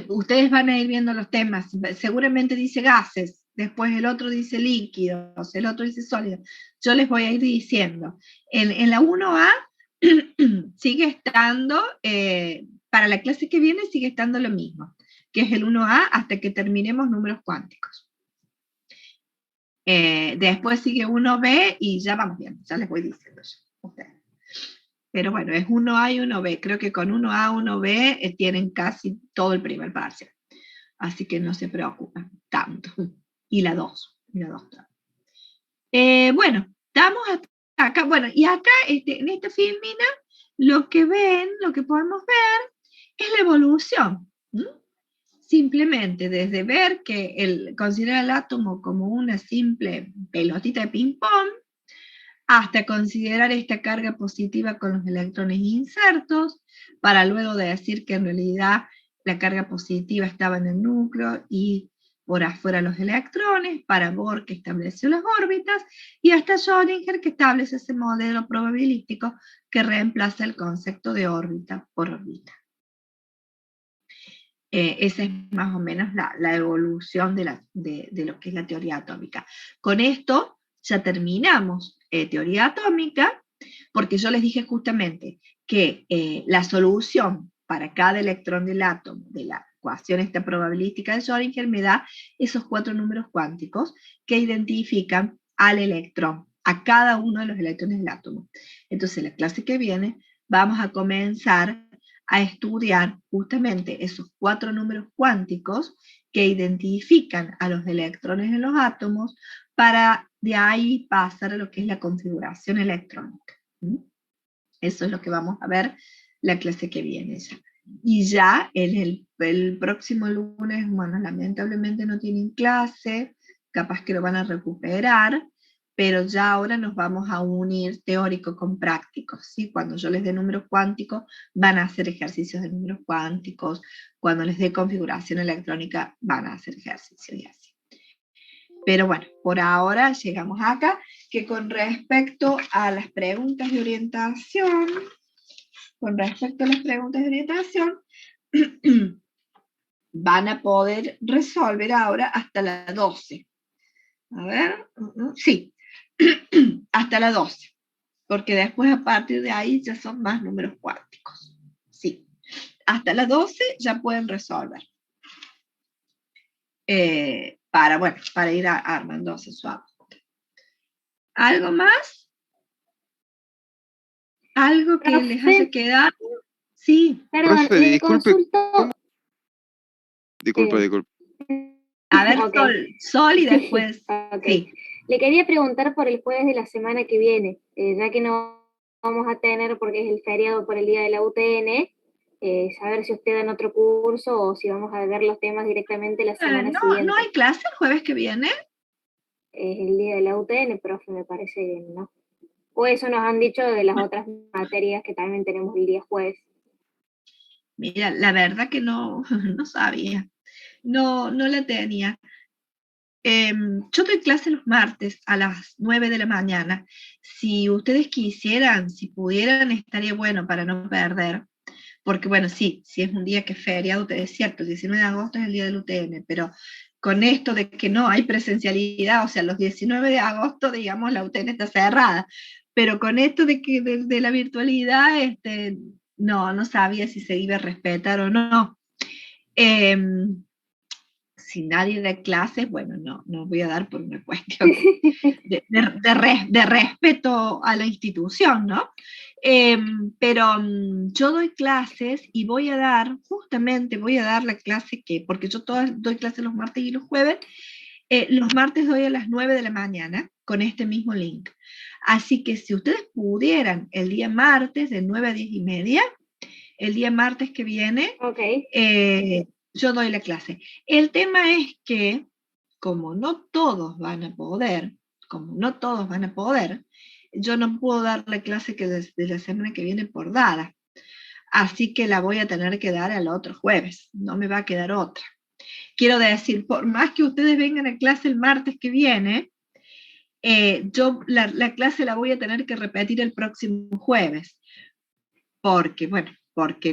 ustedes van a ir viendo los temas. Seguramente dice gases, después el otro dice líquidos, el otro dice sólidos. Yo les voy a ir diciendo. En la 1A sigue estando, para la clase que viene sigue estando lo mismo, que es el 1A hasta que terminemos números cuánticos. Después sigue 1B y ya vamos bien, ya les voy diciendo yo. Pero bueno, es 1A y 1B. Creo que con 1A, 1B tienen casi todo el primer parcial. Así que no se preocupen tanto. Y la 2. Bueno, estamos hasta acá. Bueno, y acá en esta filmina lo que podemos ver es la evolución. Simplemente desde ver que considera el átomo como una simple pelotita de ping-pong, hasta considerar esta carga positiva con los electrones insertos, para luego de decir que en realidad la carga positiva estaba en el núcleo y por afuera los electrones, para Bohr que estableció las órbitas, y hasta Schrödinger que establece ese modelo probabilístico que reemplaza el concepto de órbita por órbita. Esa es más o menos la evolución de lo que es la teoría atómica. Con esto ya terminamos teoría atómica, porque yo les dije justamente que la solución para cada electrón del átomo de la ecuación esta probabilística de Schrödinger me da esos 4 números cuánticos que identifican al electrón, a cada uno de los electrones del átomo. Entonces, la clase que viene vamos a comenzar a estudiar justamente esos 4 números cuánticos que identifican a los electrones en los átomos para de ahí pasar a lo que es la configuración electrónica. Eso es lo que vamos a ver la clase que viene ya. Y ya en el próximo lunes, bueno, lamentablemente no tienen clase, capaz que lo van a recuperar, pero ya ahora nos vamos a unir teórico con práctico, ¿sí? Cuando yo les dé números cuánticos, van a hacer ejercicios de números cuánticos, cuando les dé configuración electrónica, van a hacer ejercicios y así. Pero bueno, por ahora llegamos acá, que con respecto a las preguntas de orientación, van a poder resolver ahora hasta la 12. A ver, sí, hasta la 12, porque después a partir de ahí ya son más números cuánticos. Sí, hasta la 12 ya pueden resolver. Para ir armándose suave. ¿Algo más? ¿Algo que les haya Profe. quedado? Sí. Perdón, Profe, le disculpe, consulto. disculpa. A ver, Ok. Sol y después. Ok. Sí. Le quería preguntar por el jueves de la semana que viene, ya que no vamos a tener, porque es el feriado por el día de la UTN, saber si usted da en otro curso o si vamos a ver los temas directamente la semana siguiente. ¿No hay clase el jueves que viene? Es el día de la UTN, profe, me parece que no. O eso nos han dicho de las otras materias que también tenemos el día jueves. Mira, la verdad que no, no sabía. No la tenía. Yo doy clase los martes a las 9 de la mañana. Si ustedes quisieran, si pudieran, estaría bueno para no perder. Porque bueno, sí, si es un día que es feriado, es cierto, el 19 de agosto es el día del UTN, pero con esto de que no hay presencialidad, o sea, los 19 de agosto, digamos, la UTN está cerrada, pero con esto de que de la virtualidad, no sabía si se iba a respetar o no. Si nadie da clases, bueno, no voy a dar por una cuestión de respeto a la institución, ¿no? Pero yo doy clases y voy a dar la clase porque yo doy clases los martes y los jueves. Los martes doy a las 9 de la mañana con este mismo link. Así que si ustedes pudieran el día martes de 9 a 10 y media, el día martes que viene, yo doy la clase. El tema es que, como no todos van a poder, yo no puedo dar la clase que desde la semana que viene por dada. Así que la voy a tener que dar al otro jueves. No me va a quedar otra. Quiero decir, por más que ustedes vengan a clase el martes que viene, yo la clase la voy a tener que repetir el próximo jueves. Porque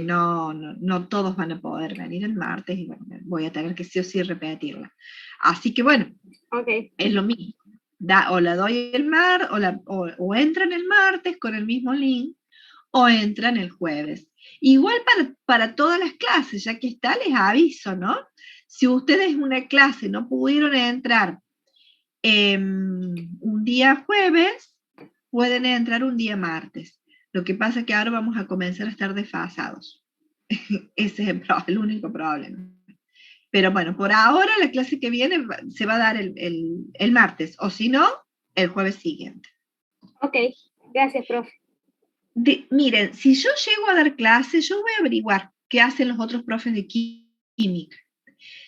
no todos van a poder venir el martes y bueno, voy a tener que sí o sí repetirla. Así que bueno, es lo mismo. O la doy el martes, o entran el martes con el mismo link, o entran el jueves. Igual para todas las clases, ya que está, les aviso, ¿no? Si ustedes una clase no pudieron entrar un día jueves, pueden entrar un día martes. Lo que pasa es que ahora vamos a comenzar a estar desfasados. Ese es el único problema. Pero bueno, por ahora la clase que viene se va a dar el martes, o si no, el jueves siguiente. Ok, gracias, profe. Miren, si yo llego a dar clases, yo voy a averiguar qué hacen los otros profes de química.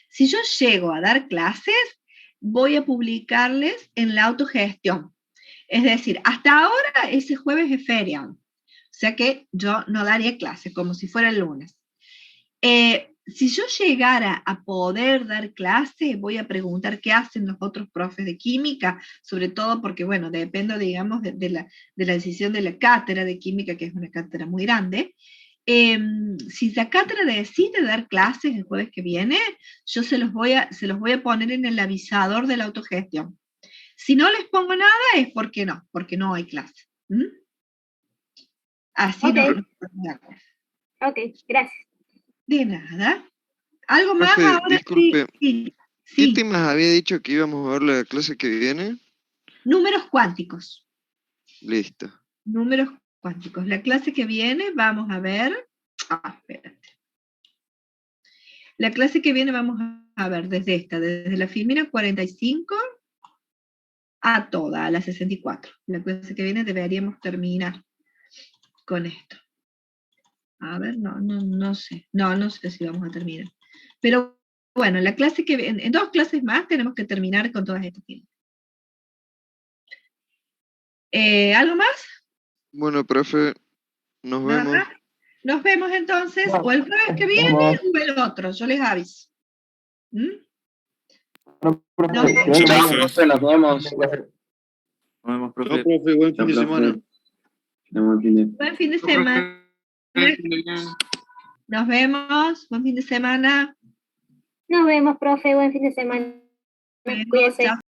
Si yo llego a dar clases, voy a publicarles en la autogestión. Es decir, hasta ahora ese jueves es feriado. O sea que yo no daría clase, como si fuera el lunes. Si yo llegara a poder dar clase, voy a preguntar qué hacen los otros profes de química, sobre todo porque, bueno, dependo, digamos, de la decisión de la cátedra de química, que es una cátedra muy grande. Si la cátedra decide dar clases el jueves que viene, yo se los voy a poner en el avisador de la autogestión. Si no les pongo nada es porque no hay clase. Así okay. no. Ok, gracias. De nada. ¿Algo más Profe, ahora? disculpe, Sí. ¿qué temas había dicho que íbamos a ver la clase que viene? Números cuánticos. Listo. Números cuánticos. La clase que viene vamos a ver... espérate. La clase que viene vamos a ver desde la filmina 45 a toda, a la 64. La clase que viene deberíamos terminar con esto. A ver, no sé. No sé si vamos a terminar. Pero bueno, la clase que viene, en 2 clases más tenemos que terminar con todas estas filmas. ¿Algo más? Bueno, profe, nos vemos. Más. Nos vemos entonces, o el jueves que viene o el otro, yo les aviso. No, profe, Nos vemos. profe, nos vemos. Nos vemos, profe. No, profe, buen fin de semana. Buen fin de semana. Nos vemos, buen fin de semana. Nos vemos, profe, buen fin de semana. Cuídese. Chao.